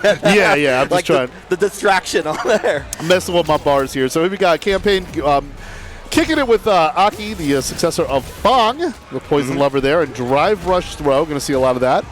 Yeah, I'm just like trying. The distraction on there. I'm messing with my bars here. So we got CamPaine kicking it with Aki, the successor of Bong, the poison lover there, and drive rush throw. Going to see a lot of that.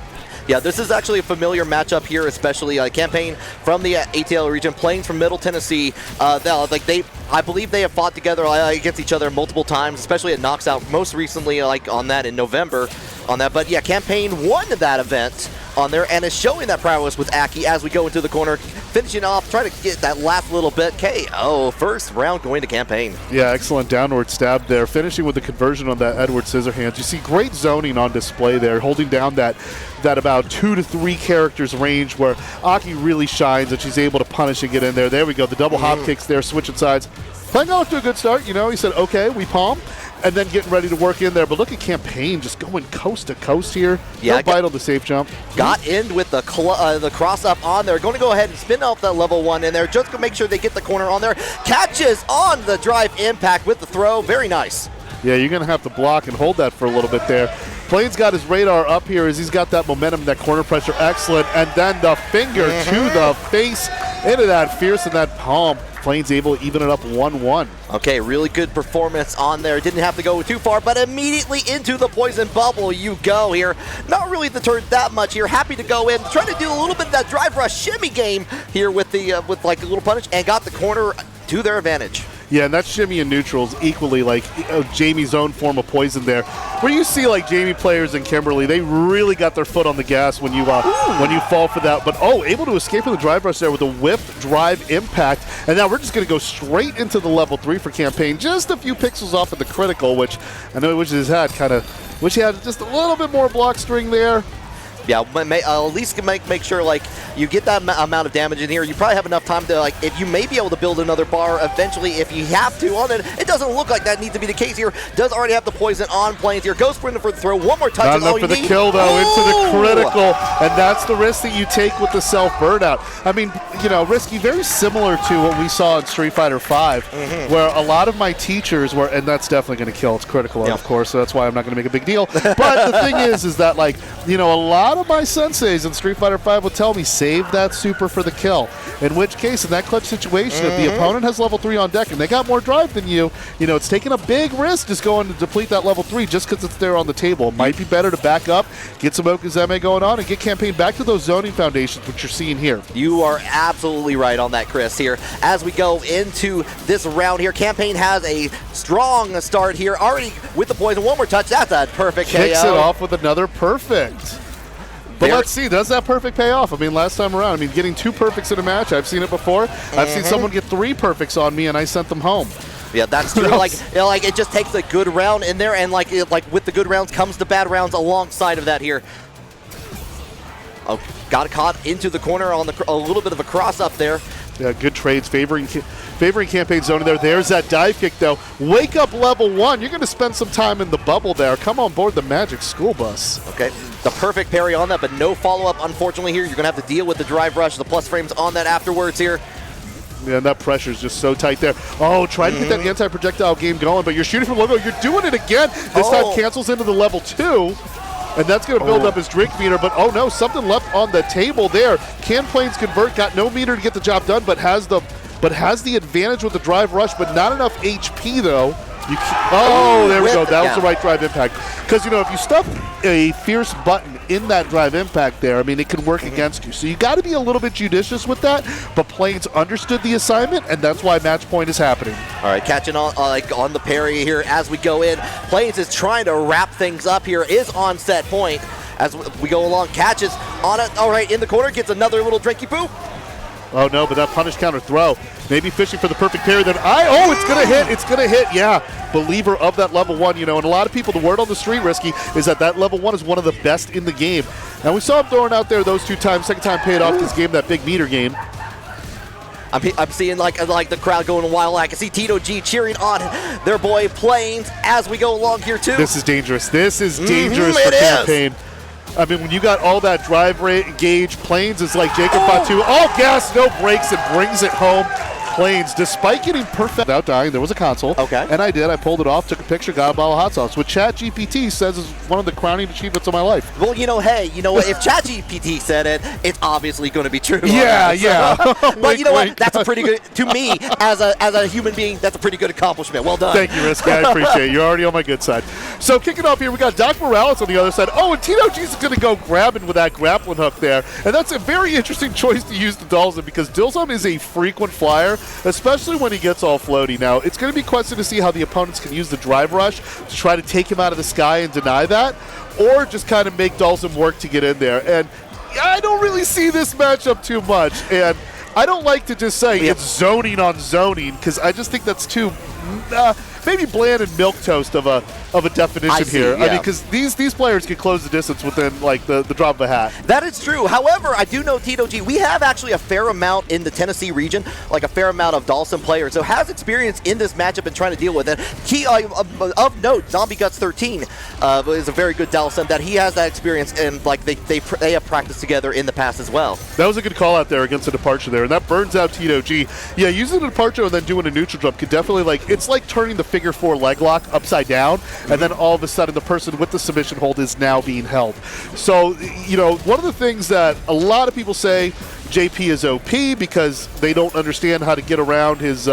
Yeah, this is actually a familiar matchup here, especially CamPaine from the ATL region, Plains from Middle Tennessee. I believe they have fought together against each other multiple times, especially at Knocks Out. Most recently, on that in November, on that. But yeah, CamPaine won that event on there and is showing that prowess with Aki as we go into the corner, finishing off, trying to get that last little bit. KO, first round going to CamPaine. Yeah, excellent downward stab there, finishing with the conversion on that Edward Scissorhands. You see great zoning on display there, holding down that about 2 to 3 characters range where Aki really shines and she's able to punish and get in there. There we go, the double hop kicks there, switching sides. Playing off to a good start, he said, okay, we palm. And then getting ready to work in there. But look at CamPaine just going coast to coast here. Yeah, no bite on the safe jump. Got in with the cross up on there. Going to go ahead and spin off that level 1 in there just to make sure they get the corner on there. Catches on the drive impact with the throw. Very nice. Yeah, you're going to have to block and hold that for a little bit there. Plains got his radar up here as he's got that momentum, that corner pressure. Excellent. And then the finger to the face into that fierce and that palm. Plains able to even it up 1-1. Okay, really good performance on there. Didn't have to go too far, but immediately into the poison bubble you go here. Not really deterred that much here. Happy to go in, trying to do a little bit of that drive rush shimmy game here with the with like a little punish, and got the corner to their advantage. Yeah, and that shimmy and neutrals equally like Jamie's own form of poison there. Where you see like Jamie players and Kimberly, they really got their foot on the gas when you fall for that. But able to escape from the drive rush there with a whipped drive impact. And now we're just going to go straight into the level 3 for CamPaine. Just a few pixels off of the critical, which I know he wishes wish he had just a little bit more block string there. Yeah, at least make sure you get that amount of damage in here. You probably have enough time to if you may be able to build another bar eventually if you have to on it. It doesn't look like that needs to be the case here. Does already have the poison on Plains here. Goes for the throw. One more touch. Not enough for the kill though. Into the critical, and that's the risk that you take with the self burnout. I mean, risky, very similar to what we saw in Street Fighter V, where a lot of my teachers were, and that's definitely going to kill. It's critical, of course, so that's why I'm not going to make a big deal. But the thing is that a lot of my senseis in Street Fighter V would tell me, save that super for the kill. In which case, in that clutch situation, if the opponent has level 3 on deck and they got more drive than you, it's taking a big risk just going to deplete that level 3 just because it's there on the table. It might be better to back up, get some Okazeme going on, and get CamPaine back to those zoning foundations, which you're seeing here. You are absolutely right on that, Chris, here. As we go into this round here, CamPaine has a strong start here, already with the poison. One more touch. That's a perfect KO. Kicks it off with another perfect. But let's see, does that perfect pay off? I mean, last time around, getting 2 perfects in a match, I've seen it before. I've seen someone get 3 perfects on me, and I sent them home. Yeah, that's true. It just takes a good round in there, and with the good rounds comes the bad rounds alongside of that here. Oh, got caught into the corner on a little bit of a cross up there. Yeah, good trades favoring CamPaine zone there. There's that dive kick though. Wake up level 1. You're going to spend some time in the bubble there. Come on board the Magic School Bus. Okay, the perfect parry on that, but no follow-up unfortunately here. You're going to have to deal with the drive rush, the plus frames on that afterwards here. Yeah, and that pressure is just so tight there. Oh, try to get that anti-projectile game going, but you're shooting from logo. You're doing it again. This time cancels into the level 2. And that's going to build up his drink meter, but oh no, something left on the table there. Can Plains convert? Got no meter to get the job done, but has the advantage with the drive rush, but not enough HP though. There we go. That was the right drive impact. Because if you stuff a fierce button in that drive impact there, it can work against you. So you got to be a little bit judicious with that. But Plains understood the assignment, and that's why match point is happening. All right, catching on the parry here as we go in. Plains is trying to wrap things up here. Is on set point as we go along. Catches on it. All right, in the corner, gets another little drinky poo. Oh no, but that punish counter throw. Maybe fishing for the perfect parry. Then it's gonna hit. It's gonna hit. Yeah, believer of that level 1. And a lot of people, the word on the street, Risky, is that level 1 is one of the best in the game. And we saw him throwing out there those 2 times. Second time paid off this game, that big meter game. I'm seeing like the crowd going wild. I can see Tito G cheering on their boy Plains as we go along here too. This is dangerous. This is dangerous for CamPaine. When you got all that drive rate gauge, Plains is like Jacob Fatu. All gas, no brakes, and brings it home. planes, despite getting perfect without dying. There was a console. Okay. And I did. I pulled it off, took a picture, got a bottle of hot sauce, which ChatGPT says is one of the crowning achievements of my life. Well, hey, if ChatGPT said it, it's obviously going to be true. Yeah, yeah. But you know what? That's a pretty good, to me, as a human being, that's a pretty good accomplishment. Well done. Thank you, Risky. I appreciate it. You're already on my good side. So kicking off here, we got Docmorales on the other side. Oh, and Tito G's is going to go grabbing with that grappling hook there. And that's a very interesting choice to use the Dalsum because Dalsum is a frequent flyer, especially when he gets all floaty. Now, it's going to be questioned to see how the opponents can use the drive rush to try to take him out of the sky and deny that, or just kind of make Dalsum work to get in there. And I don't really see this matchup too much. And I don't like to just say it's zoning on zoning because I just think that's too maybe bland and milquetoast of a definition here. Yeah. I mean, because these players can close the distance within like the drop of a hat. That is true. However, I do know Tito G, we have actually a fair amount in the Tennessee region, like a fair amount of Dalsum players, so has experience in this matchup and trying to deal with it. Key of note, Zombie Guts 13 is a very good Dalsum that he has that experience, and like they have practiced together in the past as well. That was a good call out there against the departure there, and that burns out Tito G. Yeah, using the departure and then doing a neutral jump could definitely it's like turning the figure 4 leg lock upside down, and then all of a sudden the person with the submission hold is now being held. So, one of the things that a lot of people say JP is OP because they don't understand how to get around his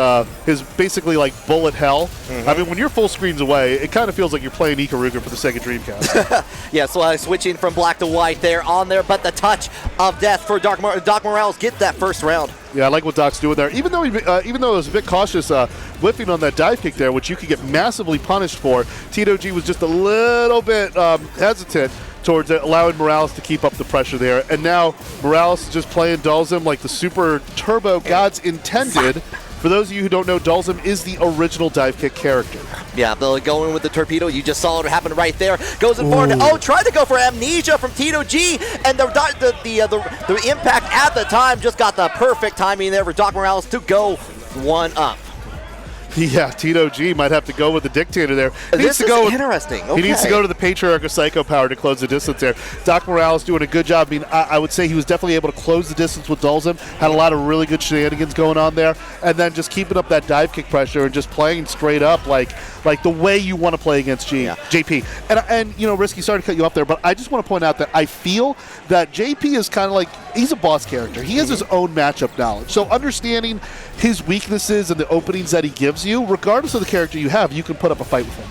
basically like bullet hell. I mean, when you're full screens away, it kind of feels like you're playing Ikaruga for the Sega Dreamcast. Yeah, so switching from black to white there on there, but the touch of death for Docmorales get that first round. Yeah, I like what Doc's doing there. Even though it was a bit cautious whiffing on that dive kick there, which you could get massively punished for, Tito G was just a little bit hesitant towards allowing Morales to keep up the pressure there. And now Morales is just playing Dalsum like the super turbo gods intended. For those of you who don't know, Dalsum is the original dive kick character. Yeah, going with the torpedo. You just saw it happen right there. Goes in forward. Oh, tried to go for amnesia from Tito G, and the impact at the time just got the perfect timing there for Docmorales to go one up. Yeah, Tito G might have to go with the dictator there. This is interesting. Okay. He needs to go to the Patriarch of Psycho Power to close the distance there. Docmorales doing a good job. I mean, I would say he was definitely able to close the distance with Dalsum. Had a lot of really good shenanigans going on there. And then just keeping up that dive kick pressure and just playing straight up like the way you want to play against JP. And Risky, sorry to cut you off there, but I just want to point out that I feel that JP is kind of like, he's a boss character. He has his own matchup knowledge. So understanding his weaknesses and the openings that he gives you, regardless of the character you have, you can put up a fight with him.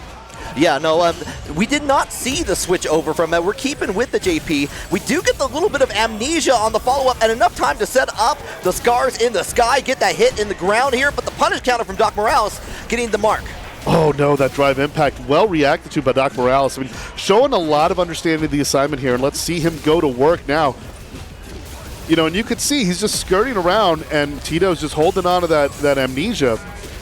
Yeah, no, we did not see the switch over from that. We're keeping with the JP. We do get the little bit of amnesia on the follow-up and enough time to set up the scars in the sky, get that hit in the ground here, but the punish counter from Docmorales getting the mark. Oh no, that drive impact well reacted to by Docmorales. I mean, showing a lot of understanding of the assignment here, and let's see him go to work now. And you could see he's just skirting around, and Tito's just holding on to that amnesia.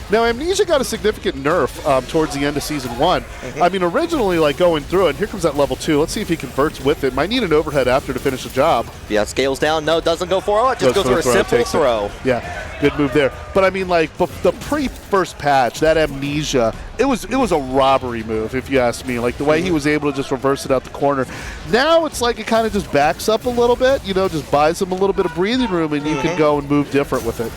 Now, Amnesia got a significant nerf towards the end of Season 1. I mean, originally, going through it, and here comes that level 2. Let's see if he converts with it. Might need an overhead after to finish the job. Yeah, scales down. No, doesn't go for it. Just goes for a simple throw. Yeah, good move there. But, I mean, the pre-first patch, that Amnesia, it was a robbery move, if you ask me. The way he was able to just reverse it out the corner. Now, it's like it kind of just backs up a little but, just buys him a little bit of breathing room, and you can go and move different with it.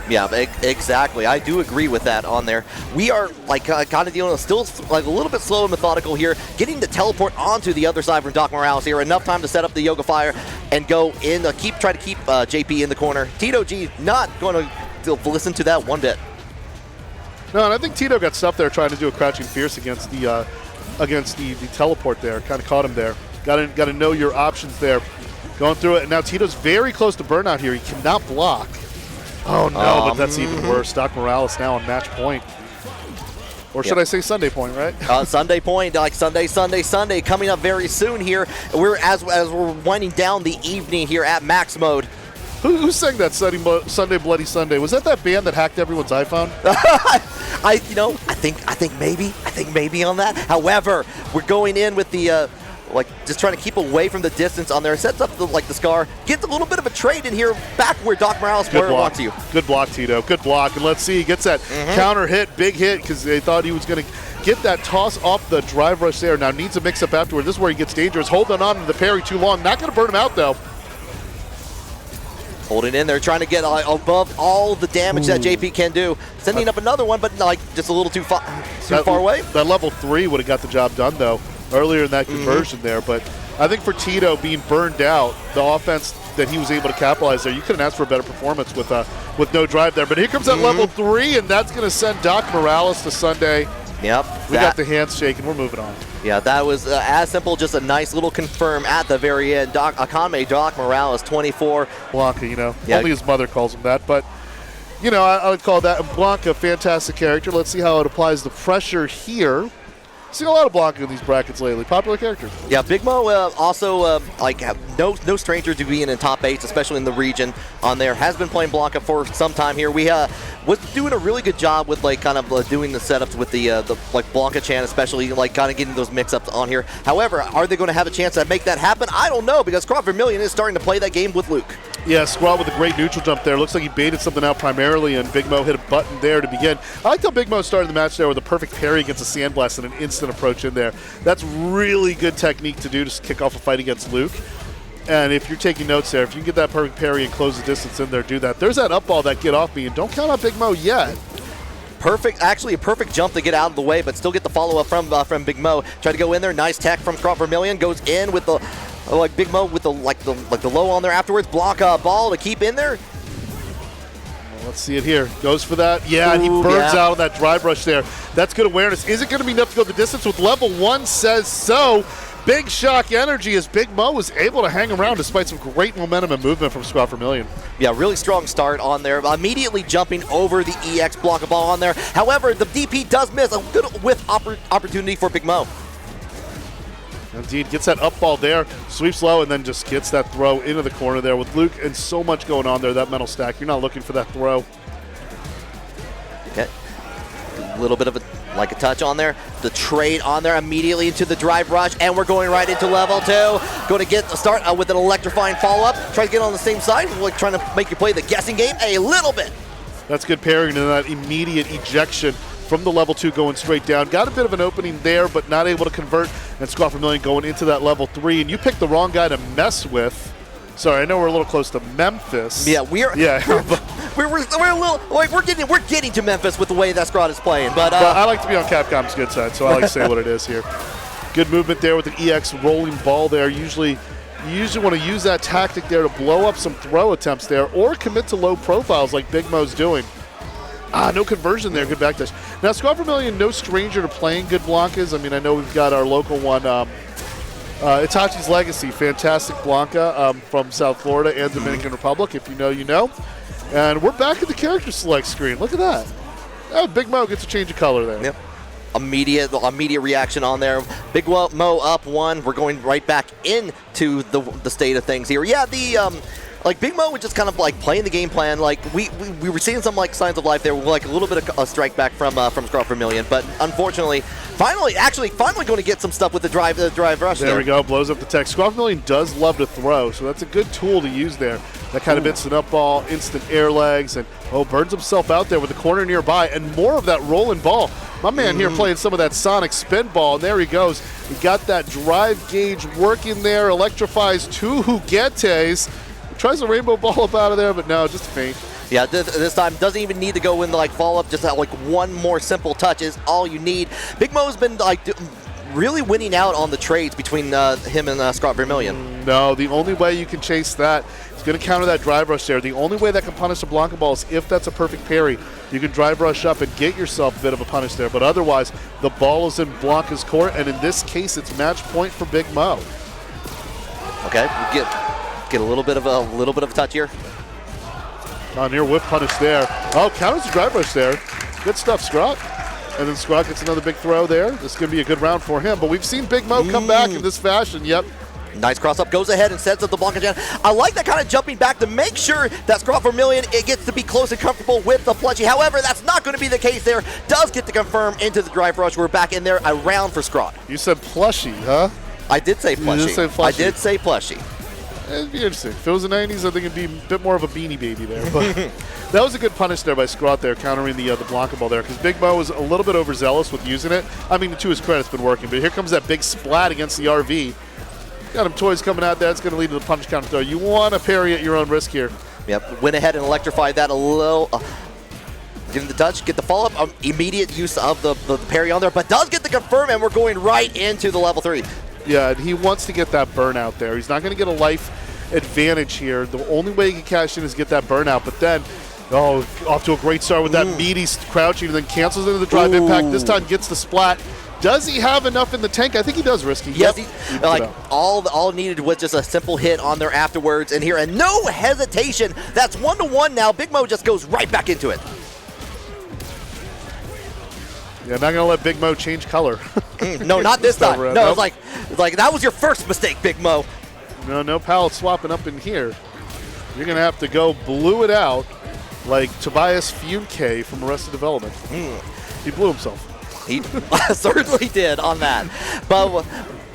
Yeah, exactly. I do agree with that on there. We are kind of dealing with still a little bit slow and methodical here, getting the teleport onto the other side from Docmorales here. Enough time to set up the Yoga Fire and go in, try to keep JP in the corner. Tito G not going to listen to that one bit. No, and I think Tito got stuck there trying to do a crouching fierce against the teleport there. Kind of caught him there. Got to know your options there. Going through it, and now Tito's very close to burnout here. He cannot block. Oh, no, but that's even worse. Docmorales now on match point. Or should I say Sunday point, right? Sunday point, Sunday, coming up very soon here. As we're winding down the evening here at Max Mode. Who sang that Sunday Bloody Sunday? Was that band that hacked everyone's iPhone? I think maybe on that. However, we're going in with the just trying to keep away from the distance on there. Sets up the scar. Gets a little bit of a trade in here back where Docmorales wants you. Good block, Tito. Good block. And let's see. He gets that counter hit, big hit, because they thought he was going to get that toss off the drive rush there. Now needs a mix-up afterward. This is where he gets dangerous. Holding on to the parry too long. Not going to burn him out, though. Holding in there, trying to get above all the damage that JP can do. Sending up another one, but like just a little too far away. That level 3 would have got the job done, though, earlier in that conversion there. But I think for Tito being burned out, the offense that he was able to capitalize there, you couldn't ask for a better performance with no drive there. But here comes that level 3, and that's going to send Docmorales to Sunday. Yep. We got the hands shaking. We're moving on. Yeah, that was as simple, just a nice little confirm at the very end. Kanme Docmorales 24. Blanca, only his mother calls him that. But, I would call that Blanca, fantastic character. Let's see how it applies the pressure here. Seen a lot of Blanca in these brackets lately. Popular character. Yeah, Big Mo also no stranger to being in top 8s, especially in the region on there. Has been playing Blanca for some time here. We was doing a really good job with doing the setups with the Blanca Chan, especially kind of getting those mix-ups on here. However, are they going to have a chance to make that happen? I don't know, because ScrawtVermillion is starting to play that game with Luke. Yeah, Scrawt with a great neutral jump there. Looks like he baited something out primarily, and Big Mo hit a button there to begin. I like how Big Mo started the match there with a perfect parry against a sandblast and an instant approach in there. That's really good technique to do to kick off a fight against Luke. And if you're taking notes there, if you can get that perfect parry and close the distance in there, do that. There's that up ball, that get off me, and don't count on Big Mo yet. Actually a perfect jump to get out of the way, but still get the follow-up from Big Mo. Try to go in there, nice tech from ScrawtVermillion, goes in with the Big Mo with the low on there afterwards. Block ball to keep in there. Well, let's see it here. Goes for that. Yeah, and he burns out of that drive rush there. That's good awareness. Is it going to be enough to go the distance? With level 1 says so. Big shock energy as Big Mo was able to hang around despite some great momentum and movement from ScrawtVermillion. Yeah, really strong start on there. Immediately jumping over the EX block a ball on there. However, the DP does miss. A good whiff opportunity for Big Mo. Indeed, gets that up ball there, sweeps low, and then just gets that throw into the corner there with Luke and so much going on there, that mental stack. You're not looking for that throw. Okay. A little bit of a touch on there. The trade on there immediately into the drive rush, and we're going right into level 2. Going to get the start with an electrifying follow-up. Try to get on the same side, trying to make you play the guessing game a little bit. That's good parrying and that immediate ejection from the level 2 going straight down. Got a bit of an opening there, but not able to convert. And ScrawtVermillion going into that level 3. And you picked the wrong guy to mess with. Sorry, I know we're a little close to Memphis. Yeah, we're a little we're getting to Memphis with the way that Scrawt is playing. But I like to be on Capcom's good side, so I like to say what it is here. Good movement there with an EX rolling ball there. You usually want to use that tactic there to blow up some throw attempts there, or commit to low profiles like Big Mo's doing. No conversion there. Good backdash. Now, ScrawtVermillion, no stranger to playing good Blancas. I mean, I know we've got our local one, Itachi's Legacy. Fantastic Blanca from South Florida and Dominican Republic. If you know, you know. And we're back at the character select screen. Look at that. Big Mo gets a change of color there. Yep. Immediate reaction on there. Big Mo up 1. We're going right back into the state of things here. Yeah, Big Mo was just kind of playing the game plan. We were seeing some signs of life there, with a little bit of a strike back from ScrawtVermillion, but unfortunately, finally going to get some stuff with the drive rush. There we go, blows up the tech. ScrawtVermillion does love to throw, so that's a good tool to use there. That kind of instant up ball, instant air legs, and burns himself out there with the corner nearby, and more of that rolling ball. My man here playing some of that sonic spin ball, and there he goes. He got that drive gauge working there, electrifies 2 Juguetes. Tries a rainbow ball up out of there, but no, just a feint. Yeah, this time doesn't even need to go in the follow-up. Just one more simple touch is all you need. Big Mo's been really winning out on the trades between him and ScrawtVermillion. No, the only way you can chase that is going to counter that drive rush there. The only way that can punish a Blanca ball is if that's a perfect parry. You can drive rush up and get yourself a bit of a punish there, but otherwise the ball is in Blanca's court, and in this case it's match point for Big Mo. Okay, we get a little bit of a touch here. Near whip punish there. Counters the drive rush there. Good stuff, Scrawt. And then Scrawt gets another big throw there. This is going to be a good round for him. But we've seen Big Mo come back in this fashion. Yep. Nice cross up, goes ahead and sets up the Blanca Jan. I like that kind of jumping back to make sure that ScrawtVermillion gets to be close and comfortable with the plushie. However, that's not going to be the case there. Does get to confirm into the drive rush. We're back in there, a round for Scrawt. You said plushie, huh? I did say plushie. You did say plushie. I did say plushie. It'd be interesting. If it was the 90s, I think it'd be a bit more of a Beanie Baby there. But that was a good punish there by Scrawt there, countering the Blanca ball there, because Big Mo was a little bit overzealous with using it. I mean, to his credit, it's been working. But here comes that big splat against the RV. Got him toys coming out there. It's going to lead to the punish counter throw. You want to parry at your own risk here. Yep, went ahead and electrified that a little. Getting the touch, get the follow-up, immediate use of the parry on there, but does get the confirm, and we're going right into the level 3. Yeah, and he wants to get that burnout there. He's not going to get a life advantage here. The only way he can cash in is get that burnout, but then, off to a great start with that meaty crouching, and then cancels into the drive impact. This time gets the splat. Does he have enough in the tank? I think he does, Risky. Yes, all needed was just a simple hit on there afterwards, and here, and no hesitation. That's 1-1 now. Big Mo just goes right back into it. Yeah, not gonna let Big Mo change color. No, not this time. No, nope. it's like that was your first mistake, Big Mo. No palette swapping up in here. You're gonna have to go blue it out like Tobias Funke from Arrested Development. He blew himself. He certainly did on that. But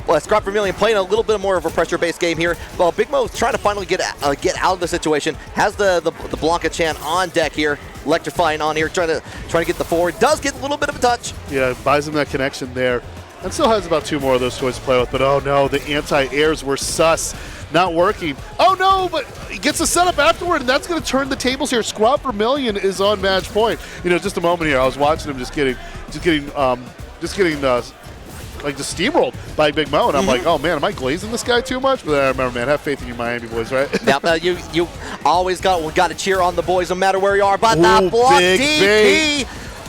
ScrawtVermillion playing a little bit more of a pressure-based game here. Well, Big Mo is trying to finally get out of the situation. Has the Blanca Chan on deck here, electrifying on here, trying to get the forward. Does get a little bit of a touch. Yeah, buys him that connection there. And still has about 2 more of those toys to play with. But oh no, the anti-airs were sus. Not working. Oh no, but he gets a setup afterward, and that's going to turn the tables here. ScrawtVermillion is on match point. Just a moment here, I was watching him just getting like just steamrolled by Big Mo, and I'm like, oh man, am I glazing this guy too much? But then I remember, man, have faith in you Miami boys, right? Yeah, you always got to cheer on the boys no matter where you are. But that block DP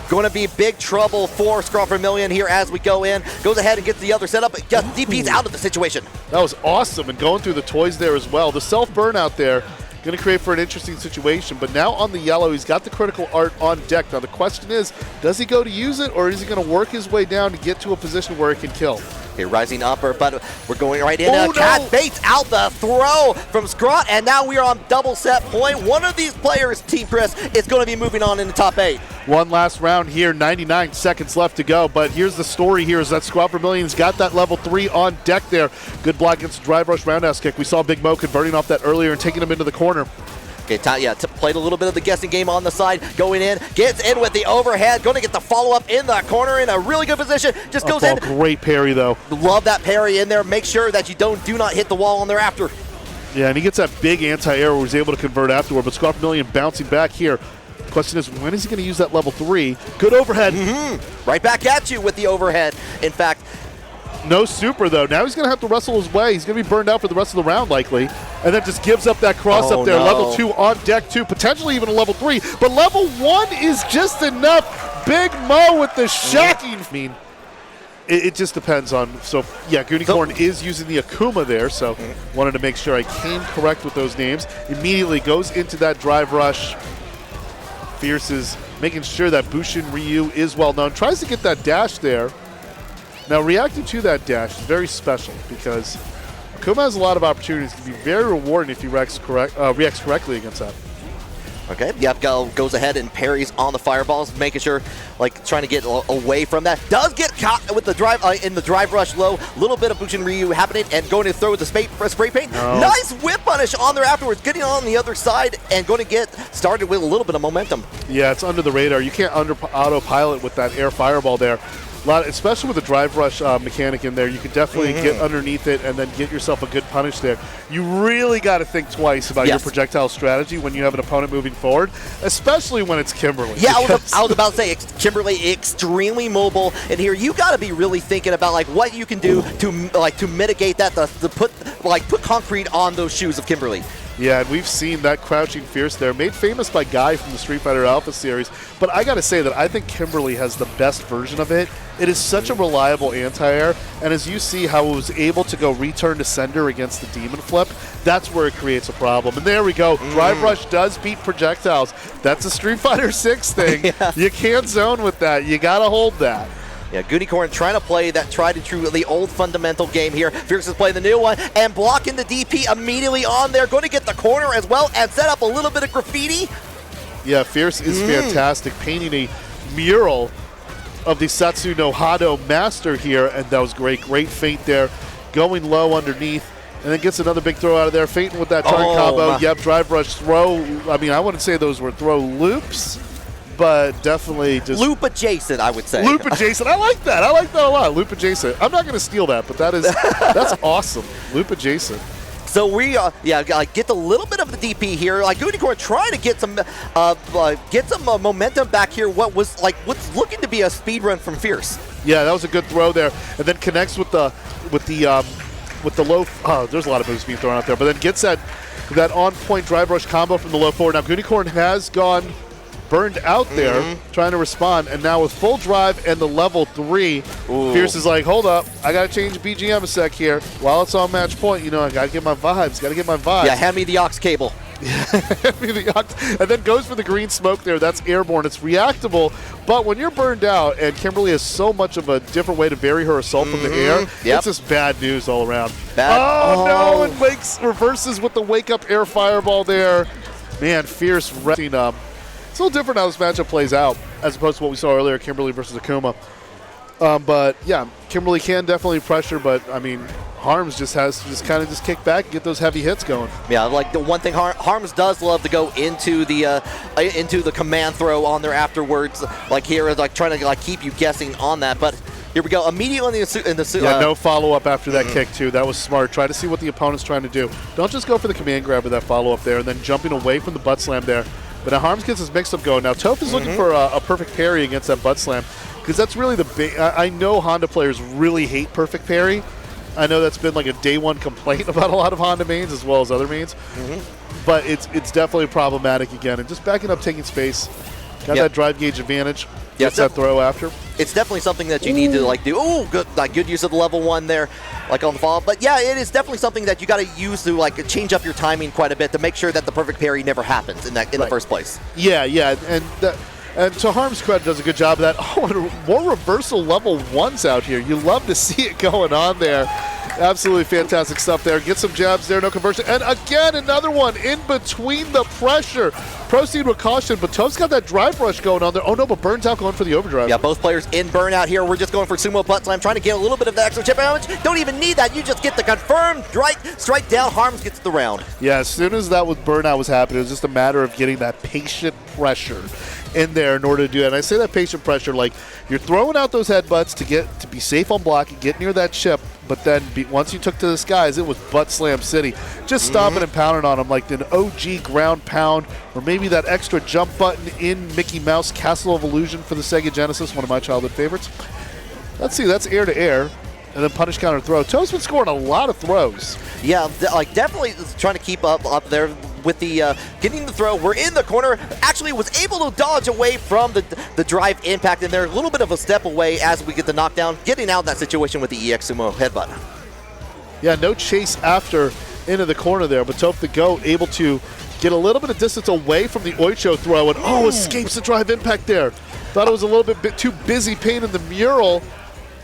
going to be big trouble for ScrawtVermillion here as we go in. Goes ahead and gets the other setup. Just DP's out of the situation. That was awesome, and going through the toys there as well. The self-burn out there going to create for an interesting situation, but now on the yellow, he's got the critical art on deck. Now the question is, does he go to use it, or is he going to work his way down to get to a position where he can kill? Okay, rising upper, but we're going right in. Cat baits out the throw from Scrawt, and now we are on double set point. One of these players, Team Chris, is going to be moving on in the top 8. One last round here, 99 seconds left to go, but here's the story here is that ScrawtVermillion's got that level 3 on deck there. Good block against the drive rush roundhouse kick. We saw Big Mo converting off that earlier and taking him into the corner. Okay, played a little bit of the guessing game on the side, going in, gets in with the overhead, going to get the follow-up in the corner in a really good position, just goes in. Great parry, though. Love that parry in there. Make sure that you do not hit the wall on there after. Yeah, and he gets that big anti-air where he's able to convert afterward, but ScrawtVermillion bouncing back here. Question is, when is he going to use that level 3? Good overhead. Right back at you with the overhead. In fact, no super, though. Now he's going to have to wrestle his way. He's going to be burned out for the rest of the round, likely. And then just gives up that cross up there. No. Level 2 on deck, 2, potentially even a level 3. But level 1 is just enough. Big Mo with the shocking. I mean, it just depends on. So, yeah, Gooniekorn is using the Akuma there. So, wanted to make sure I came correct with those names. Immediately goes into that drive rush. Fierce is making sure that Bushin Ryu is well known. Tries to get that dash there. Now, reacting to that dash is very special because Akuma has a lot of opportunities. It can be very rewarding if he reacts correctly against that. Okay, yep, goes ahead and parries on the fireballs, making sure, trying to get away from that. Does get caught with the drive in the drive rush low. Little bit of Bushin Ryu happening, and going to throw with the spray paint. No. Nice whip punish on there afterwards, getting on the other side and going to get started with a little bit of momentum. Yeah, it's under the radar. You can't autopilot with that air fireball there. Especially with the drive rush mechanic in there, you could definitely get underneath it and then get yourself a good punish there. You really got to think twice about your projectile strategy when you have an opponent moving forward, especially when it's Kimberly. Yeah, I was about to say, Kimberly extremely mobile, and here you got to be really thinking about what you can do to mitigate that, to put concrete on those shoes of Kimberly. Yeah, and we've seen that crouching fierce there, made famous by Guy from the Street Fighter Alpha series. But I got to say that I think Kimberly has the best version of it. It is such a reliable anti-air, and as you see how it was able to go return to sender against the Demon Flip, that's where it creates a problem. And there we go. Drive Rush does beat projectiles. That's a Street Fighter 6 thing. You can't zone with that. You got to hold that. Yeah, Gooniekorn trying to play that tried and true, the old fundamental game here. Fierce is playing the new one and blocking the DP immediately on there. Going to get the corner as well and set up a little bit of graffiti. Yeah, Fierce is fantastic, painting a mural of the Satsu no Hado master here, and that was great. Great feint there, going low underneath, and then gets another big throw out of there, feinting with that turn combo. Yep, drive rush throw. I mean, I wouldn't say those were throw loops, but definitely just loop adjacent, I would say. Loop adjacent. I like that. I like that a lot. Loop adjacent. I'm not going to steal that, but that's awesome. Loop adjacent. So we, get a little bit of the DP here. Like Gooniekorn trying to get some momentum back here. What's looking to be a speed run from Fierce. Yeah, that was a good throw there, and then connects with the low. Oh, there's a lot of moves being thrown out there, but then gets that on-point drive rush combo from the low forward. Now Gooniekorn has gone burned out there, trying to respond, and now with full drive and the level 3, Fierce is like, hold up, I gotta change BGM a sec here. While it's on match point, I gotta get my vibes, Yeah, hand me the aux cable. And then goes for the green smoke there. That's airborne. It's reactable, but when you're burned out, and Kimberly has so much of a different way to vary her assault from the air, it's just bad news all around. No, and reverses with the wake-up air fireball there. Man, Fierce resting up. It's a little different how this matchup plays out as opposed to what we saw earlier, Kimberly versus Akuma. But yeah, Kimberly can definitely pressure, but I mean, Harms just has to kind of kick back and get those heavy hits going. Yeah, like the one thing Harms does love to go into the command throw on there afterwards. Like here is like trying to keep you guessing on that. But here we go, immediately in the yeah, no follow up after that kick too. That was smart. Try to see what the opponent's trying to do. Don't just go for the command grab with that follow up there, and then jumping away from the butt slam there. But now Harms gets his mix up going. Now Toph is looking for a perfect parry against that butt slam, because that's really the big. I know Honda players really hate perfect parry. I know that's been like a day one complaint about a lot of Honda mains as well as other mains. But it's definitely problematic again. And just backing up, taking space. Got that drive gauge advantage. Gets that throw after. It's definitely something that you need to do. Oh, good use of the level 1 there, on the fall. But yeah, it is definitely something that you got to use to change up your timing quite a bit to make sure that the perfect parry never happens in the first place. Yeah, and to Harm's credit, does a good job of that. Oh, and more reversal level 1s out here. You love to see it going on there. Absolutely fantastic stuff there. Get some jabs there, no conversion. And again, another one in between the pressure. Proceed with caution, but Toph's got that drive rush going on there. Oh no, but Burns out going for the overdrive. Yeah, both players in burnout here. We're just going for sumo butt slam, trying to get a little bit of the extra chip damage. Don't even need that. You just get the confirmed strike down. Harms gets the round. Yeah, as soon as that burnout was happening, it was just a matter of getting that patient pressure in there in order to do that. And I say that patient pressure, like you're throwing out those headbutts to be safe on block and get near that chip, but then once you took to the skies, it was butt slam city. Just stomping and pounding on them like an OG ground pound, or maybe that extra jump button in Mickey Mouse Castle of Illusion for the Sega Genesis, one of my childhood favorites. Let's see, that's air to air. And then punish counter throw. Toph's been scoring a lot of throws. Yeah, definitely trying to keep up there with the getting the throw. We're in the corner. Actually was able to dodge away from the drive impact, and they're a little bit of a step away as we get the knockdown, getting out of that situation with the EX Sumo headbutt. Yeah, no chase after into the corner there, but Toph the Goat able to get a little bit of distance away from the Oicho throw, and escapes the drive impact there. Thought it was a little bit too busy painting the mural,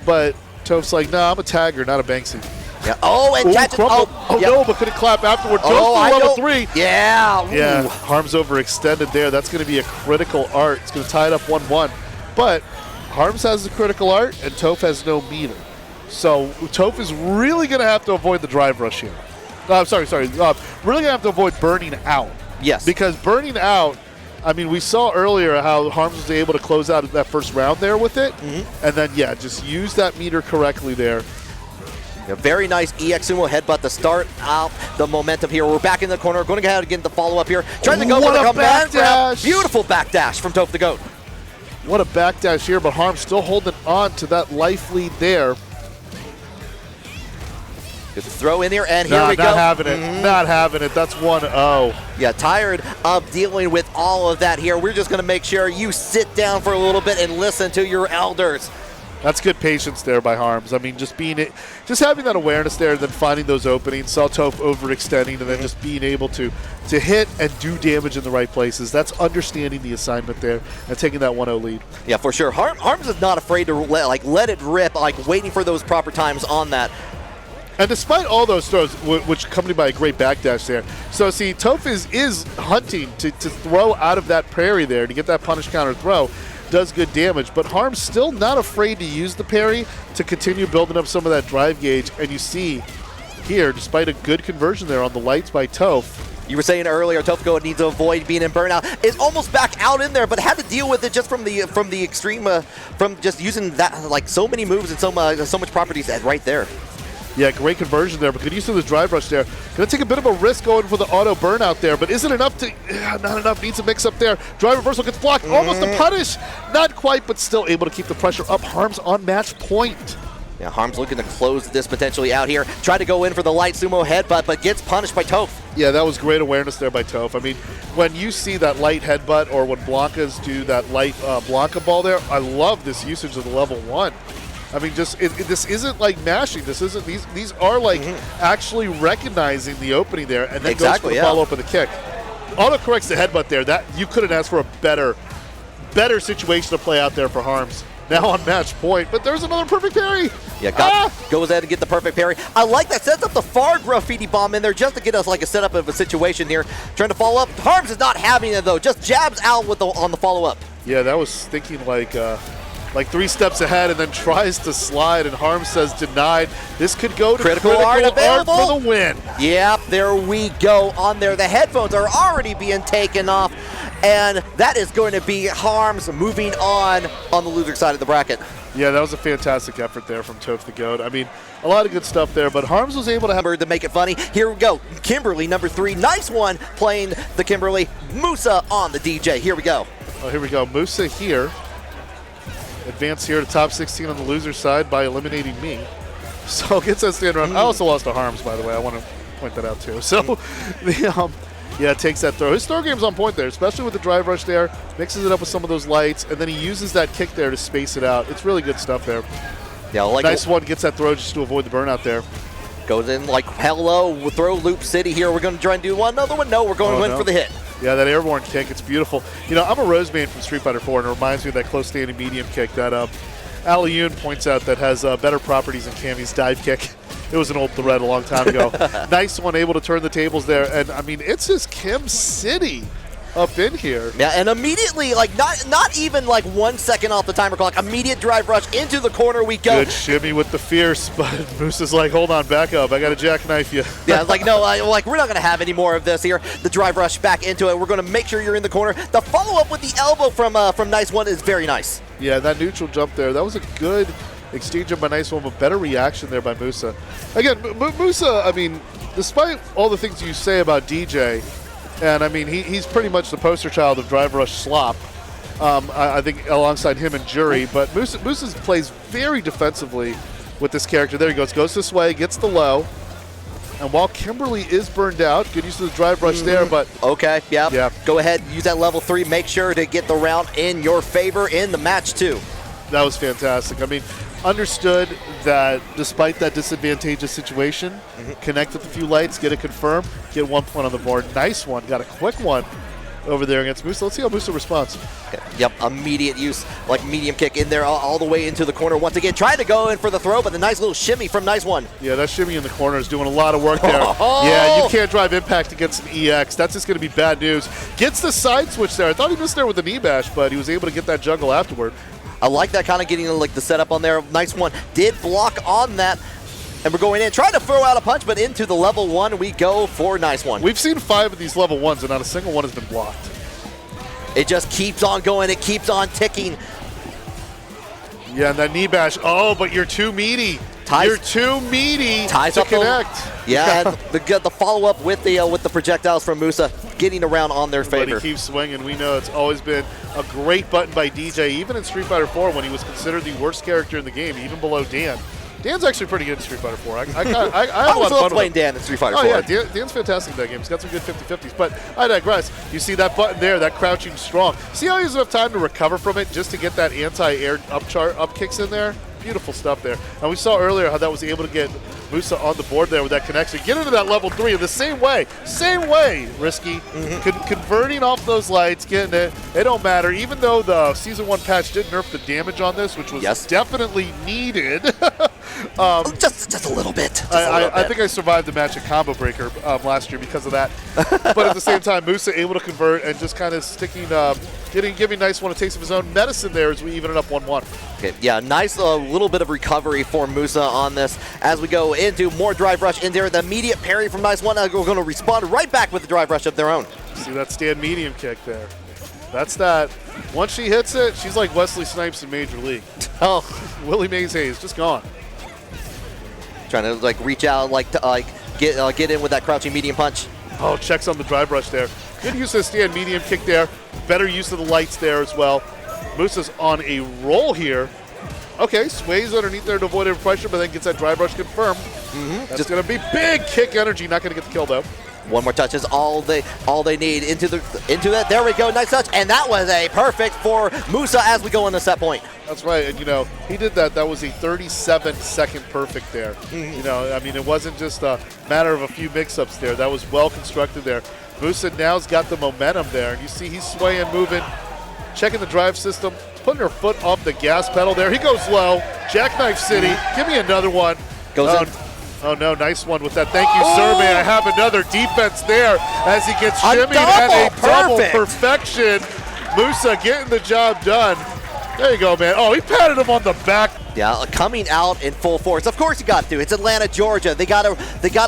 but Toph's like, nah, I'm a tagger, not a Banksy. Yeah. Oh, and catches. No, but couldn't clap afterward. Toph's level 3. Yeah. Yeah, Harms overextended there. That's going to be a critical art. It's going to tie it up 1-1. But Harms has the critical art, and Toph has no meter. So Toph is really going to have to avoid the drive rush here. Really going to have to avoid burning out. Yes. Because burning out, I mean, we saw earlier how Harms was able to close out that first round there with it. And then, just use that meter correctly there. A very nice EX Sumo headbutt to start out the momentum here. We're back in the corner. Going to go ahead and get the follow-up here. Trying to go for the command grab. Beautiful backdash from Toph the Goat. What a backdash here, but Harms still holding on to that life lead there. Get the throw in there, and here we go. Not having it. Not having it. That's 1-0. Yeah, tired of dealing with all of that here. We're just going to make sure you sit down for a little bit and listen to your elders. That's good patience there by Harms. I mean, just having that awareness there, and then finding those openings. Saw Toph overextending, and then just being able to hit and do damage in the right places. That's understanding the assignment there and taking that 1-0 lead. Yeah, for sure. Harms is not afraid to let it rip, waiting for those proper times on that. And despite all those throws, which accompanied by a great backdash there, so see, Toph is hunting to throw out of that parry there to get that punish counter throw. Does good damage, but Harms still not afraid to use the parry to continue building up some of that drive gauge. And you see here, despite a good conversion there on the lights by Toph. You were saying earlier, Toph the Goat needs to avoid being in burnout. Is almost back out in there, but had to deal with it just from the extreme, from just using that so many moves and so much properties right there. Yeah, great conversion there, but good use of the drive rush there. Going to take a bit of a risk going for the auto burnout there, but isn't enough to, not enough, needs a mix up there. Drive reversal gets blocked, almost a punish. Not quite, but still able to keep the pressure up. Harms on match point. Yeah, Harms looking to close this potentially out here. Try to go in for the light sumo headbutt, but gets punished by Toph. Yeah, that was great awareness there by Toph. I mean, when you see that light headbutt or when Blanca's do that light Blanca ball there, I love this usage of the level 1. I mean, just this isn't like mashing. This isn't these are like actually recognizing the opening there and then goes for the follow up of the kick. Auto corrects the headbutt there. That you couldn't ask for a better situation to play out there for Harms. Now on match point, but there's another perfect parry. Yeah, goes ahead and get the perfect parry. I like that. Sets up the far graffiti bomb in there just to get us like a setup of a situation here. Trying to follow up. Harms is not having it though. Just jabs out with on the follow up. Yeah, that was thinking like 3 steps ahead and then tries to slide, and Harms says denied. This could go to critical art for the win. Yep, there we go on there. The headphones are already being taken off, and that is going to be Harms moving on the loser side of the bracket. Yeah, that was a fantastic effort there from Toph The Goat. I mean, a lot of good stuff there, but Harms was able to have to make it funny. Here we go. Kimberly, number 3. Nice one playing the Kimberly. Musa on the DJ. Here we go. Oh, here we go. Musa here. Advance here to top 16 on the loser side by eliminating me. So gets that stand around. I also lost to Harms, by the way. I want to point that out too. So yeah, takes that throw. His throw game's on point there, especially with the drive rush there. Mixes it up with some of those lights, and then he uses that kick there to space it out. It's really good stuff there. Yeah, like nice one. Gets that throw just to avoid the burnout there. Goes in like hello, we'll throw Loop City here. We're going to try and do another one. No, we're going to win for the hit. Yeah, that airborne kick, it's beautiful. You know, I'm a Rose main from Street Fighter 4, and it reminds me of that close standing medium kick that Aliyun points out that has better properties than Cammy's dive kick. It was an old thread a long time ago. Nice one, able to turn the tables there. And, I mean, it's just Kim City up in here. Yeah, and immediately, like, not even, like, 1 second off the timer clock, immediate drive rush into the corner we go. Good shimmy with the fierce, but Musa's like, hold on, back up. I got to jackknife you. Yeah, like, no, like, we're not going to have any more of this here. The drive rush back into it. We're going to make sure you're in the corner. The follow-up with the elbow from Nice One is very nice. Yeah, that neutral jump there, that was a good exchange by Nice One, but better reaction there by Musa. Again, Musa, I mean, despite all the things you say about DJ, and I mean, he's pretty much the poster child of drive rush slop. I think alongside him and Jury, but Musa plays very defensively with this character. There he goes this way, gets the low. And while Kimberly is burned out, good use of the drive rush there, but... Okay, yeah. Go ahead, use that level 3. Make sure to get the round in your favor in the match, too. That was fantastic. I mean, understood that despite that disadvantageous situation, connect with a few lights, get it confirmed, get 1 point on the board. Nice one. Got a quick one over there against Musa. Let's see how Musa responds. Yep, immediate use, like medium kick in there all the way into the corner. Once again, trying to go in for the throw, but the nice little shimmy from Nice One. Yeah, that shimmy in the corner is doing a lot of work there. Yeah, you can't drive impact against an EX. That's just going to be bad news. Gets the side switch there. I thought he missed there with the knee bash, but he was able to get that juggle afterward. I like that kind of getting like the setup on there. Nice One did block on that. And we're going in, trying to throw out a punch, but into the level 1 we go for Nice One. We've seen 5 of these level 1s, and not a single one has been blocked. It just keeps on going. It keeps on ticking. Yeah, and that knee bash. Oh, but you're too meaty. You're too meaty to connect. Yeah, and the follow-up with the projectiles from Musa, getting around on their favor. But he keeps swinging. We know it's always been a great button by DJ, even in Street Fighter 4 when he was considered the worst character in the game, even below Dan. Dan's actually pretty good in Street Fighter 4. I have a lot of fun playing Dan in Street Fighter 4. Oh, yeah, Dan's fantastic in that game. He's got some good 50-50s. But I digress. You see that button there, that crouching strong. See how he has enough time to recover from it just to get that anti-air up kicks in there? Beautiful stuff there. And we saw earlier how that was able to get Musa on the board there with that connection. Get into that level 3 in the same way, Risky. Converting off those lights, getting it. It don't matter. Even though the Season 1 patch did nerf the damage on this, which was definitely needed. Just a little bit. I think I survived the match at Combo Breaker last year because of that. But at the same time, Musa able to convert and just kind of sticking, giving Nice One a taste of his own medicine there as we even it up 1-1. Okay, yeah, nice little bit of recovery for Musa on this as we go into more drive rush in there. The immediate parry from Nice One. We're going to respond right back with the drive rush of their own. See that stand medium kick there. That's that. Once she hits it, she's like Wesley Snipes in Major League. Oh, Willie Mays Hayes, just gone. Trying to like reach out, like to get in with that crouching medium punch. Oh, checks on the drive rush there. Good use of the stand medium kick there. Better use of the lights there as well. Musa's on a roll here. Okay, sways underneath there to avoid any pressure, but then gets that drive rush confirmed. That's going to be big kick energy. Not going to get the kill though. One more touch is all they need into that. There we go, nice touch, and that was a perfect for Musa as we go on the set point. That's right, and you know he did that. That was a 37-second perfect there. You know, I mean, it wasn't just a matter of a few mix-ups there. That was well constructed there. Musa now's got the momentum there, and you see he's swaying, moving, checking the drive system, putting her foot off the gas pedal there. He goes low. Jackknife City. Give me another one. Goes in. Oh, no, nice one with that. Thank you, Survey. I have another defense there as he gets shimmied at a double perfection. Musa getting the job done. There you go, man. Oh, he patted him on the back. Yeah, coming out in full force. Of course you got to. It's Atlanta, Georgia. They gotta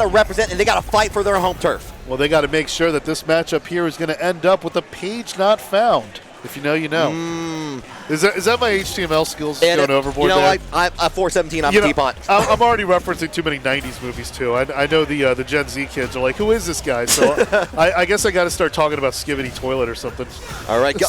represent and they gotta fight for their home turf. Well, they got to make sure that this matchup here is going to end up with a page not found. If you know, you know. Is that my HTML skills going overboard? You know, there? I'm 417. I'm a teapot. I'm already referencing too many '90s movies too. I know the Gen Z kids are like, "Who is this guy?" So I guess I got to start talking about Skivity Toilet or something. All right,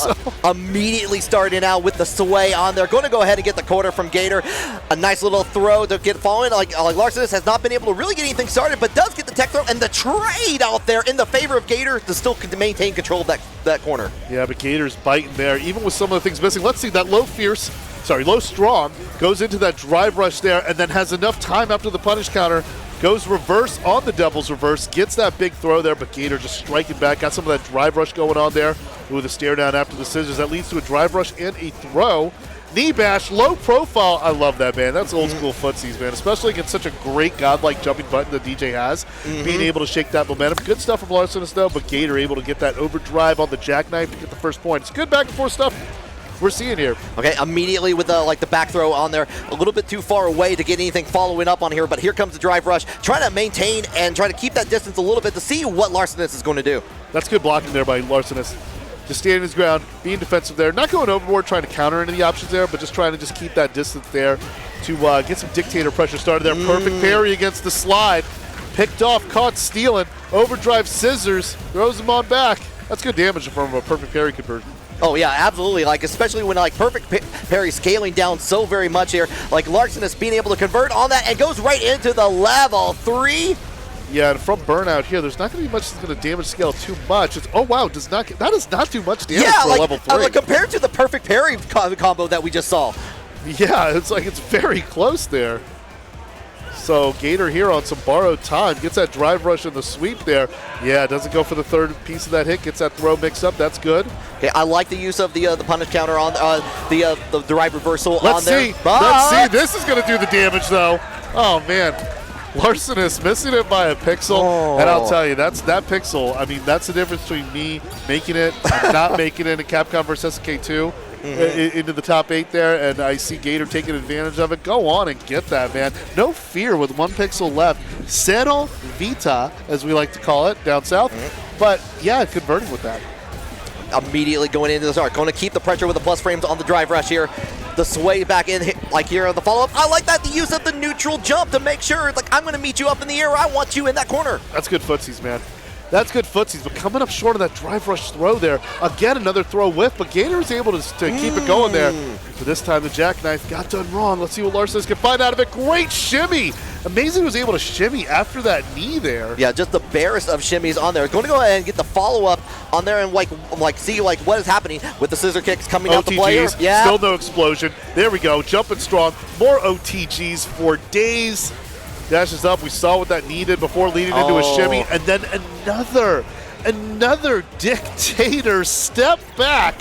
immediately starting out with the sway on there. Going to go ahead and get the quarter from Gator. A nice little throw to get following. Like Larcenist has not been able to really get anything started, but does get the tech throw and the trade out there in the favor of Gator to still maintain control of that corner. Yeah, but Gator's biting there, even with some of the things missing. Let's see that low strong goes into that drive rush there and then has enough time after the punish counter, goes reverse on the devil's reverse, gets that big throw there, but Gator just striking back, got some of that drive rush going on there with a stare down after the scissors. That leads to a drive rush and a throw. Knee bash, low profile. I love that, man. That's old school footsies, man, especially against such a great godlike jumping button that DJ has. Being able to shake that momentum. Good stuff from Larcenist, though, but Gator able to get that overdrive on the jackknife to get the first point. It's good back and forth stuff we're seeing here. Okay, immediately with the back throw on there, a little bit too far away to get anything following up on here, but here comes the drive rush, trying to maintain and try to keep that distance a little bit to see what Larcenist is going to do. That's good blocking there by Larcenist. Just standing his ground, being defensive there, not going overboard, trying to counter any of the options there, but just trying to just keep that distance there to get some dictator pressure started there. Perfect parry against the slide. Picked off, caught stealing, overdrive scissors, throws him on back. That's good damage from a perfect parry conversion. Oh yeah, absolutely. Like especially when perfect parry scaling down so very much here. Like Larcenist being able to convert on that and goes right into the level 3. Yeah, and from burnout here, there's not going to be much that's going to damage scale too much. It's, wow, that does not do much damage for a level 3. Like compared to the perfect parry combo that we just saw. Yeah, it's like it's very close there. So Gator here on some borrowed time, gets that drive rush in the sweep there. Yeah, doesn't go for the third piece of that hit, gets that throw mixed up. That's good. Okay, I like the use of the punish counter on the drive reversal on there. Let's see. This is going to do the damage though. Oh man. Larcenist missing it by a pixel, and I'll tell you, that pixel, I mean, that's the difference between me making it and not making it in Capcom vs. SK2 into the top 8 there, and I see Gator taking advantage of it. Go on and get that, man. No fear with 1 pixel left. Cero Vita, as we like to call it down south, but yeah, converting with that. Immediately going into the start, going to keep the pressure with the plus frames on the drive rush here. The sway back in, like here on the follow-up. I like that, the use of the neutral jump to make sure it's like, I'm going to meet you up in the air. I want you in that corner. That's good footsies, man. That's good footsies, but coming up short of that drive rush throw there. Again, another throw whiff, but Gator is able to keep it going there. But this time the jackknife got done wrong. Let's see what Larcenist can find out of it. Great shimmy. Amazing he was able to shimmy after that knee there. Yeah, just the barest of shimmies on there. Going to go ahead and get the follow-up on there and like see like what is happening with the scissor kicks coming out the player. Yeah. Still no explosion. There we go. Jumping strong. More OTGs for days. Dashes up. We saw what that needed before leading into a shimmy. And then another dictator step back.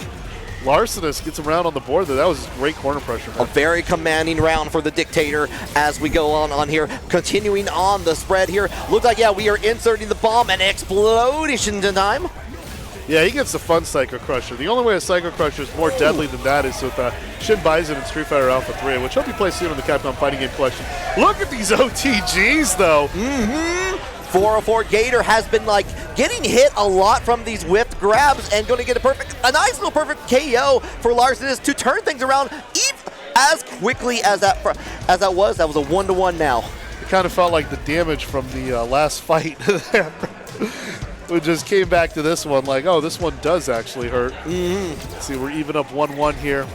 Larcenist gets around on the board there. That was great corner pressure, man. A very commanding round for the dictator as we go on here. Continuing on the spread here. Looks like, yeah, we are inserting the bomb and explosion time. Yeah, he gets the fun Psycho Crusher. The only way a Psycho Crusher is more deadly than that is with Shin Bison and Street Fighter Alpha 3, which hope you play soon in the Capcom Fighting Game Collection. Look at these OTGs, though. 404 Gator has been like getting hit a lot from these whipped grabs and going to get a nice little perfect KO for Larcenist to turn things around even as quickly as that was. That was a 1-to-1 now. kind of felt like the damage from the last fight there. We just came back to this one like, oh, this one does actually hurt. Let's see, we're even up 1-1 here.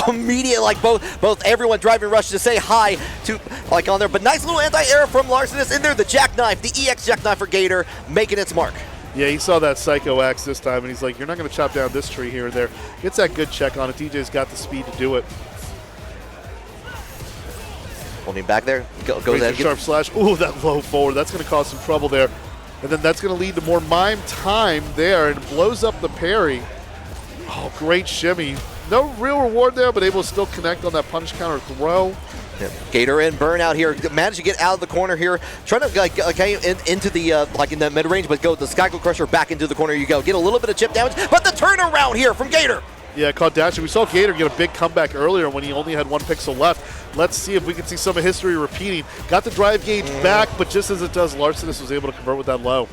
Immediate, like both everyone driving rush to say hi to like on there, but nice little anti-air from Larcenist in there. The jackknife, the EX jackknife for Gator, making its mark. Yeah, he saw that Psycho Axe this time, and he's like, you're not going to chop down this tree here and there. Gets that good check on it. DJ's got the speed to do it. Holding back there. Goes ahead. Sharp slash. Ooh, that low forward. That's going to cause some trouble there. And then that's going to lead to more mime time there, and blows up the parry. Oh, great shimmy. No real reward there, but able to still connect on that punish counter throw. Yeah. Gator in burnout here, managed to get out of the corner here, trying to like into the like in the mid range, but go the Skycle Crusher back into the corner. You go get a little bit of chip damage, but the turnaround here from Gator. Yeah, caught dashing. We saw Gator get a big comeback earlier when he only had 1 pixel left. Let's see if we can see some of history repeating. Got the drive gauge back, but just as it does, Larcenist was able to convert with that low.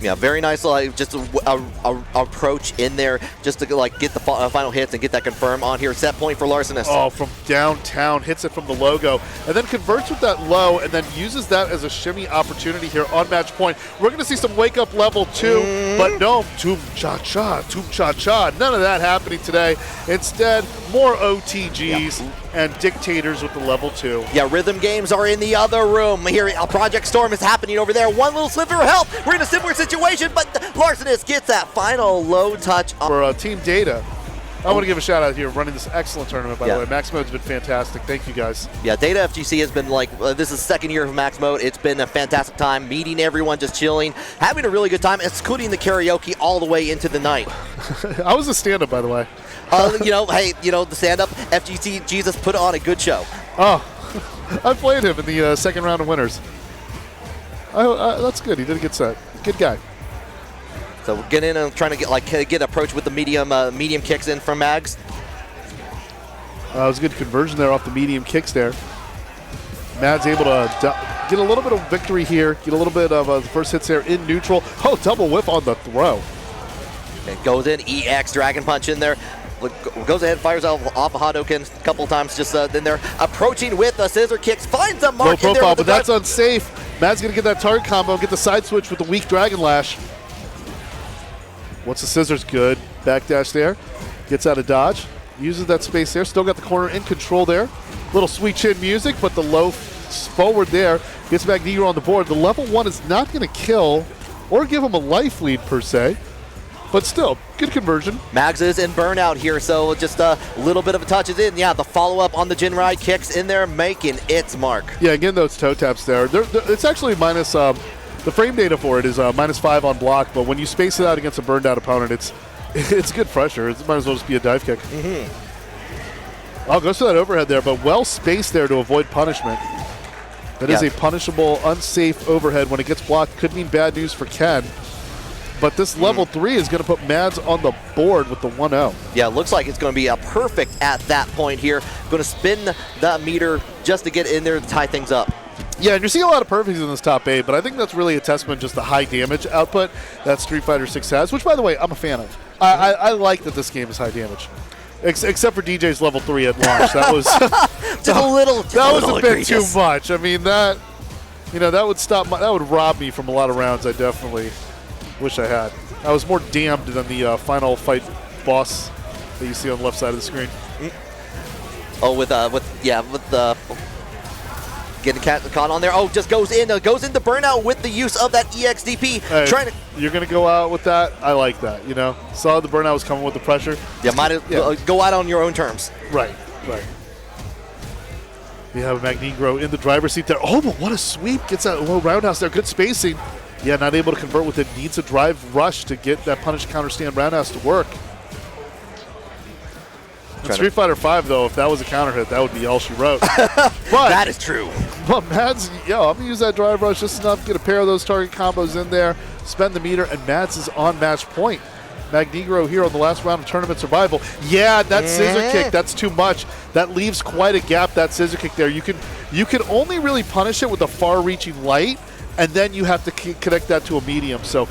Yeah, very nice, like just a approach in there, just to like get the final hits and get that confirm on here. Set point for Larcenist. Oh, from downtown, hits it from the logo, and then converts with that low, and then uses that as a shimmy opportunity here on match point. We're going to see some wake up level 2, but no, toom cha cha. None of that happening today. Instead, more OTGs and dictators with the level 2. Yeah, rhythm games are in the other room. Here, Project Storm is happening over there. One little sliver of help. We're in a similar situation, but Larcenist gets that final low touch. For Team Data, I want to give a shout out here running this excellent tournament, by the way. Max Mode's been fantastic. Thank you, guys. Yeah, Data FGC has been like, this is the second year of Max Mode. It's been a fantastic time, meeting everyone, just chilling, having a really good time, including the karaoke all the way into the night. I was a stand-up, by the way. You know, hey, you know, the stand-up, FGC Jesus put on a good show. Oh, I played him in the second round of winners. That's good. He did a good set. Good guy. So we're getting in and trying to get approach with the medium kicks in from Mags. It was a good conversion there off the medium kicks there. Mads able to get a little bit of victory here. Get a little bit of the first hits there in neutral. Oh, double whip on the throw. It goes in, EX Dragon Punch in there. Goes ahead, fires off a Hadouken a couple times just in there. Approaching with the scissor kicks, finds a mark low in profile, there. But that's unsafe. Matt's going to get that target combo and get the side switch with the weak Dragon Lash. What's the scissors? Good. Backdash there. Gets out of dodge. Uses that space there. Still got the corner in control there. Little sweet chin music, but the low forward there. Gets Magnegro on the board. The level 1 is not going to kill or give him a life lead per se. But still, good conversion. Mags is in burnout here, so just a little bit of a touch is in. Yeah, the follow-up on the Jinrai kicks in there, making its mark. Yeah, again, those toe taps there. It's actually minus, the frame data for it is -5 on block, but when you space it out against a burned out opponent, it's good pressure. It might as well just be a dive kick. Oh, goes to that overhead there, but well spaced there to avoid punishment. That is a punishable, unsafe overhead. When it gets blocked, could mean bad news for Ken. But this level 3 is going to put Mads on the board with the 1-0. Yeah, it looks like it's going to be a perfect at that point here. Going to spin that meter just to get in there to tie things up. Yeah, and you're seeing a lot of perfects in this top 8, but I think that's really a testament just the high damage output that Street Fighter 6 has, which, by the way, I'm a fan of. I like that this game is high damage. Except for DJ's level 3 at launch. That was a bit too much. I mean, that would rob me from a lot of rounds. I definitely wish I had. I was more damned than the final fight boss that you see on the left side of the screen. Oh, with getting caught on there. Oh, just goes into burnout with the use of that EXDP. Hey, you're gonna go out with that. I like that. You know, saw the burnout was coming with the pressure. Yeah, go out on your own terms. Right. We have Magnegro in the driver's seat there. Oh, but what a sweep! Gets that low roundhouse there. Good spacing. Yeah, not able to convert with it. Needs a drive rush to get that punish counter stand roundhouse to work. In Street Fighter V, though, if that was a counter hit, that would be all she wrote. But that is true. But Mads, I'm going to use that drive rush just enough to get a pair of those target combos in there, spend the meter, and Mads is on match point. Magnegro here on the last round of tournament survival. Yeah, that scissor kick, that's too much. That leaves quite a gap, that scissor kick there. You can only really punish it with a far-reaching light, and then you have to connect that to a medium. So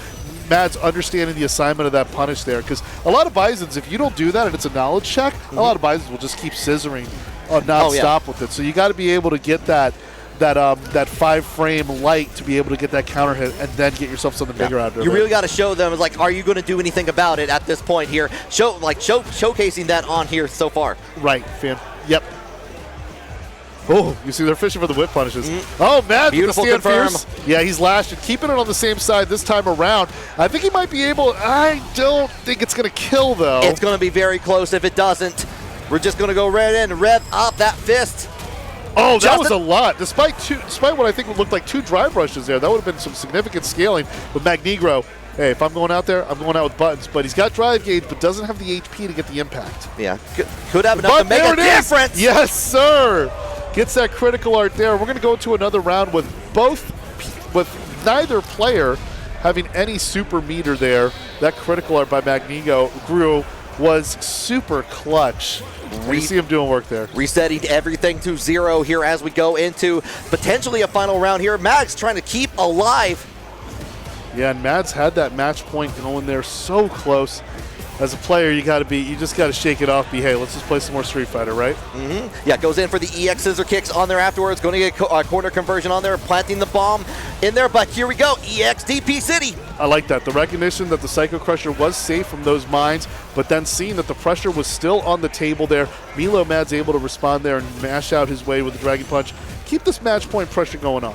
Mads understanding the assignment of that punish there, because a lot of Bisons, if you don't do that and it's a knowledge check, a lot of Bisons will just keep scissoring non-stop with it. So you got to be able to get that 5-frame light to be able to get that counter hit and then get yourself something bigger out of it. You really got to show them, like, are you going to do anything about it at this point here? Showcasing that on here so far. Right, fan. Yep. Oh, you see they're fishing for the whip punishes. Oh, Mads with the stand fierce. Yeah, he's lashed and keeping it on the same side this time around. I think he might be able. I don't think it's going to kill, though. It's going to be very close if it doesn't. We're just going to go right in, rev up that fist. Oh, that was a lot. Despite what I think would look like 2 drive rushes there, that would have been some significant scaling with Magnegro. Hey, if I'm going out there, I'm going out with buttons. But he's got drive gauge, but doesn't have the HP to get the impact. Yeah, could have enough to make a difference. Yes, sir. Gets that critical art there. We're going to go to another round with neither player having any super meter there. That critical art by Magnegro was super clutch. We see him doing work there. Resetting everything to 0 here as we go into potentially a final round here. Mags trying to keep alive. Yeah, and Mads had that match point going there so close. As a player, you just got to shake it off. Hey, let's just play some more Street Fighter, right? Yeah, goes in for the EX scissor kicks on there afterwards. Going to get a corner conversion on there, planting the bomb in there. But here we go, EX DP City. I like that. The recognition that the Psycho Crusher was safe from those mines, but then seeing that the pressure was still on the table there, Milo-madds able to respond there and mash out his way with the Dragon Punch. Keep this match point pressure going on.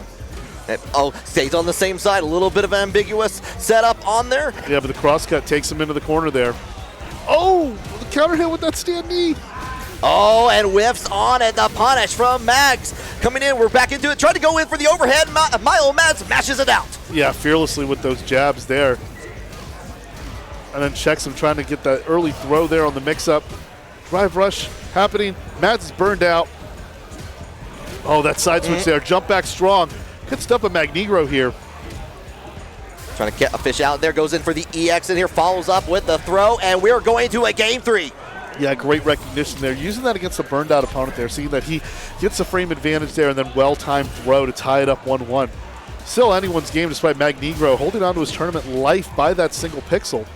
Oh, stays on the same side. A little bit of an ambiguous setup on there. Yeah, but the crosscut takes him into the corner there. Oh, the counter hit with that stand knee. Oh, and whiffs on it. The punish from Mags. Coming in, we're back into it. Trying to go in for the overhead. Milo-madds mashes it out. Yeah, fearlessly with those jabs there. And then checks him, trying to get that early throw there on the mix-up. Drive rush happening. Mads is burned out. Oh, that side switch there. Jump back strong. Good stuff with Magnegro here. Trying to get a fish out there. Goes in for the EX in here. Follows up with the throw. And we're going to a game 3. Yeah, great recognition there. Using that against a burned out opponent there. Seeing that he gets a frame advantage there and then well-timed throw to tie it up 1-1. Still anyone's game despite Magnegro holding on to his tournament life by that single pixel.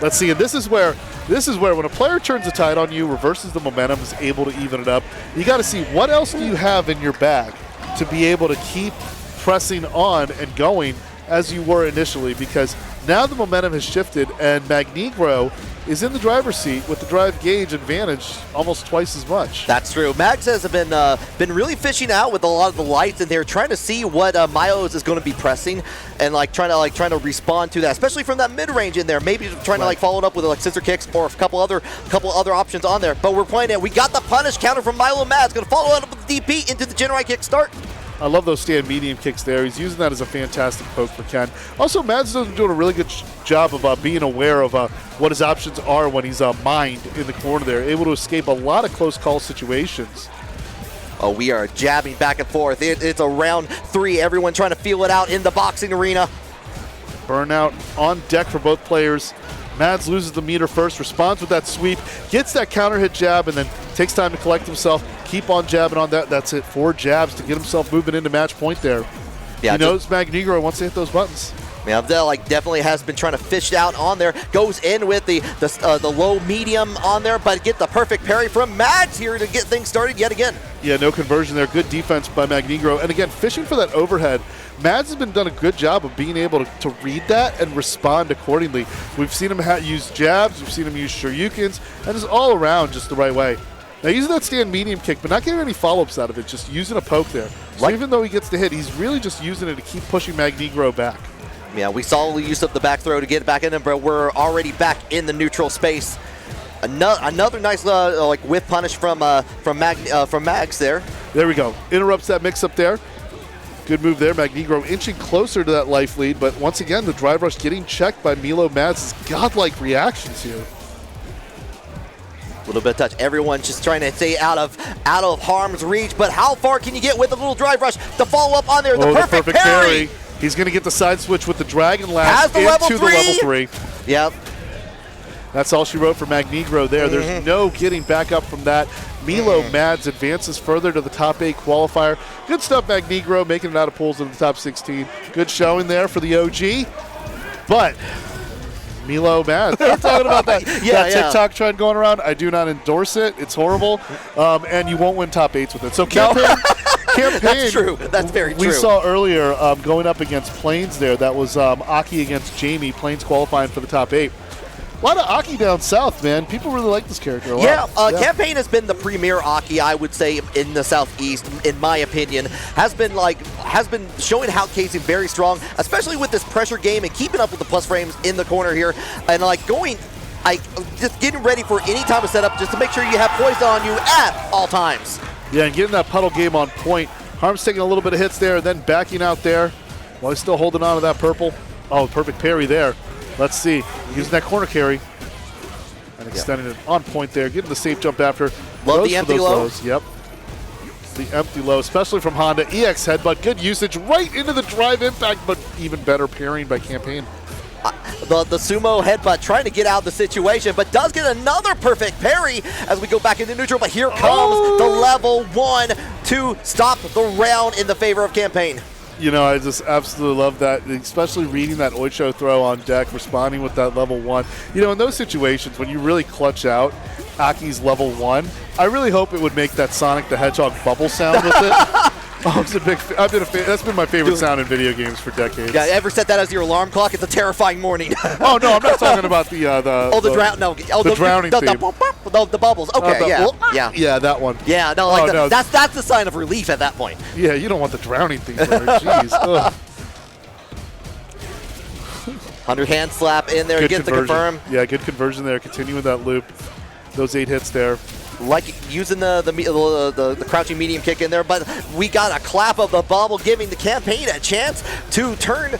Let's see, and this is where when a player turns the tide on you, reverses the momentum, is able to even it up. You got to see what else do you have in your bag to be able to keep pressing on and going as you were initially, because now the momentum has shifted and Magnegro is in the driver's seat with the drive gauge advantage almost twice as much. That's true. Mags has been really fishing out with a lot of the lights, and they're trying to see what Milo's is going to be pressing, and trying to respond to that, especially from that mid range in there. Maybe trying to follow it up with scissor kicks or a couple other options on there. But we're playing it. We got the punish counter from Milo-madds. Going to follow it up with the DP into the Genrai kick start. I love those stand medium kicks there. He's using that as a fantastic poke for Ken. Also, Mads is doing a really good job of being aware of what his options are when he's mined in the corner there, able to escape a lot of close call situations. Oh, we are jabbing back and forth. It's a round 3. Everyone trying to feel it out in the boxing arena. Burnout on deck for both players. Mads loses the meter first, responds with that sweep, gets that counter hit jab, and then takes time to collect himself. Keep on jabbing on that. That's it. 4 jabs to get himself moving into match point there. Yeah, he knows Magnegro wants to hit those buttons. Yeah, definitely has been trying to fish out on there. Goes in with the low medium on there, but get the perfect parry from Mads here to get things started yet again. Yeah, no conversion there. Good defense by Magnegro. And again, fishing for that overhead. Mads has done a good job of being able to read that and respond accordingly. We've seen him use jabs. We've seen him use shoryukens, and it's all around just the right way. Now, using that stand medium kick, but not getting any follow-ups out of it, just using a poke there. So even though he gets the hit, he's really just using it to keep pushing Magnegro back. Yeah, we solidly used up the back throw to get it back in, but we're already back in the neutral space. Another nice whiff punish from Mags there. There we go. Interrupts that mix-up there. Good move there. Magnegro inching closer to that life lead, but once again, the drive rush getting checked by Milo-madds' godlike reactions here. A little bit of touch. Everyone just trying to stay out of harm's reach, but how far can you get with a little drive rush to follow up on there? The perfect parry. He's going to get the side switch with the Dragon Lash into the level 3. Yep. That's all she wrote for Magnegro there. There's no getting back up from that. Milo-madds advances further to the top 8 qualifier. Good stuff, Magnegro, making it out of pools in the top 16. Good showing there for the OG. But Milo-madds. I'm talking about that, Yeah, that TikTok trend going around. I do not endorse it. It's horrible. And you won't win top 8s with it. So CamPaine, That's true. That's very true. We saw earlier going up against Plains there. That was Aki against Jamie. Plains qualifying for the top 8. A lot of Aki down south, man. People really like this character a lot. Yeah, CamPaine has been the premier Aki, I would say, in the Southeast, in my opinion. Has been showing how casing very strong, especially with this pressure game and keeping up with the plus frames in the corner here, and just getting ready for any type of setup just to make sure you have poison on you at all times. Yeah, and getting that puddle game on point. Harm's taking a little bit of hits there, then backing out there while he's still holding on to that purple. Oh, perfect parry there. Let's see. Using that corner carry and extending it on point there. Getting the safe jump after. Love the empty low. Lows. Yep. The empty low, especially from Honda. EX headbutt. Good usage right into the drive impact, but even better parrying by CamPaine. The sumo headbutt trying to get out of the situation, but does get another perfect parry as we go back into neutral. But here comes the level 1 to stop the round in the favor of CamPaine. You know, I just absolutely love that, especially reading that Oicho throw on deck, responding with that level 1. You know, in those situations when you really clutch out Aki's level 1, I really hope it would make that Sonic the Hedgehog bubble sound with it. That's been my favorite sound in video games for decades. Yeah, ever set that as your alarm clock? It's a terrifying morning. Oh no, I'm not talking about the drowning theme. The bubbles. Okay, yeah, that one. Yeah, no, that's the sign of relief at that point. Yeah, you don't want the drowning theme there. Jeez. 100 hand slap in there to get the confirm. Yeah, good conversion there. Continuing that loop. Those 8 hits there. Like using the crouching medium kick in there, but we got a clap of the bubble, giving the CamPaine a chance to turn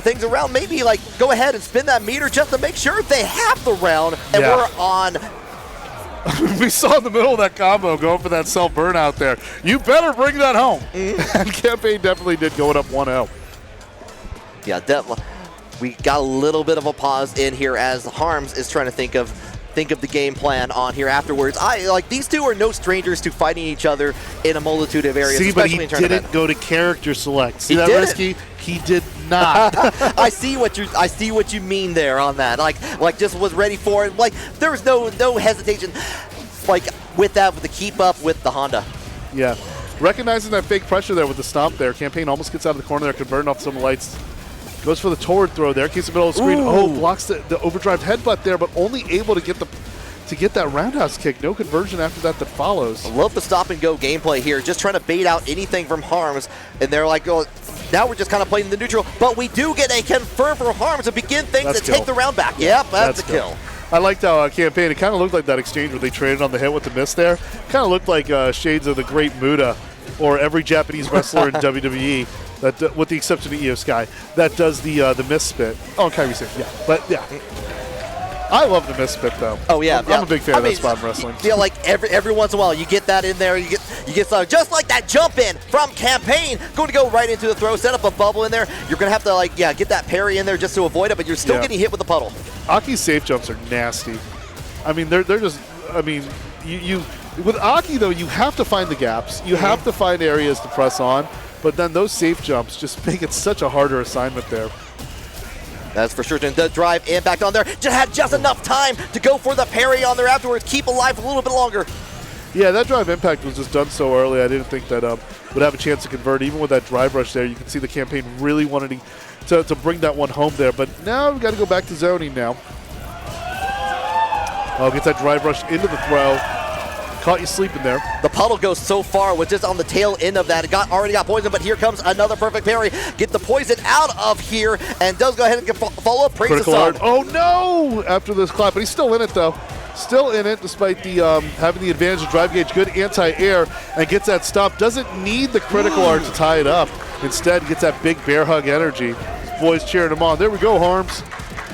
things around. Maybe go ahead and spin that meter just to make sure they have the round, and we're on. We saw in the middle of that combo going for that self burnout there. You better bring that home. And CamPaine definitely did going up 1-0. Yeah, definitely. We got a little bit of a pause in here as Harms is trying to think of the game plan on here afterwards. These two are no strangers to fighting each other in a multitude of areas. See, but he in tournament. didn't go to character select. See he that, did Risky? He did not. I see what you mean there on that. Just was ready for it. There was no hesitation. With the keep up with the Honda. Yeah. Recognizing that fake pressure there with the stomp there. CamPaine almost gets out of the corner there, converting off some lights. Goes for the toward throw there, keeps the middle of the screen. Ooh. Oh, blocks the overdrive headbutt there, but only able to get that roundhouse kick. No conversion after that follows. I love the stop and go gameplay here, just trying to bait out anything from Harms, and they're oh, now we're just kind of playing the neutral, but we do get a confirm for Harms to begin things and take the round back. Yep, that's a kill. I liked how CamPaine, it kind of looked like that exchange where they traded on the hit with the miss there. Kind of looked like shades of the great Muda or every Japanese wrestler in WWE. That, with the exception of Io Sky, that does the miss spit. Oh, Kyrie said, yeah. But, yeah. I love the miss spit, though. Oh, yeah. I'm a big fan of that spot in wrestling. Feel like every once in a while you get that in there. You get something. Just like that jump in from CamPaine. Going to go right into the throw, set up a bubble in there. You're going to have to, get that parry in there just to avoid it, but you're still getting hit with the puddle. Aki's safe jumps are nasty. I mean, they're just, you with Aki, though, you have to find the gaps. You have to find areas to press on. But then those safe jumps just make it such a harder assignment there. That's for sure. The drive impact on there. Just had just enough time to go for the parry on there afterwards. Keep alive a little bit longer. Yeah, that drive impact was just done so early. I didn't think that would have a chance to convert. Even with that drive rush there, you can see the CamPaine really wanted to bring that one home there. But now we've got to go back to zoning now. Oh, gets that drive rush into the throw. Caught you sleeping there. The puddle goes so far with just on the tail end of that. It already got poison, but here comes another perfect parry. Get the poison out of here, and does go ahead and follow up. Praise the sun. Oh no! After this clap, but he's still in it though. Still in it despite the having the advantage of drive gauge. Good anti-air and gets that stop. Doesn't need the critical art to tie it up. Instead, gets that big bear hug energy. His boys cheering him on. There we go, Harms.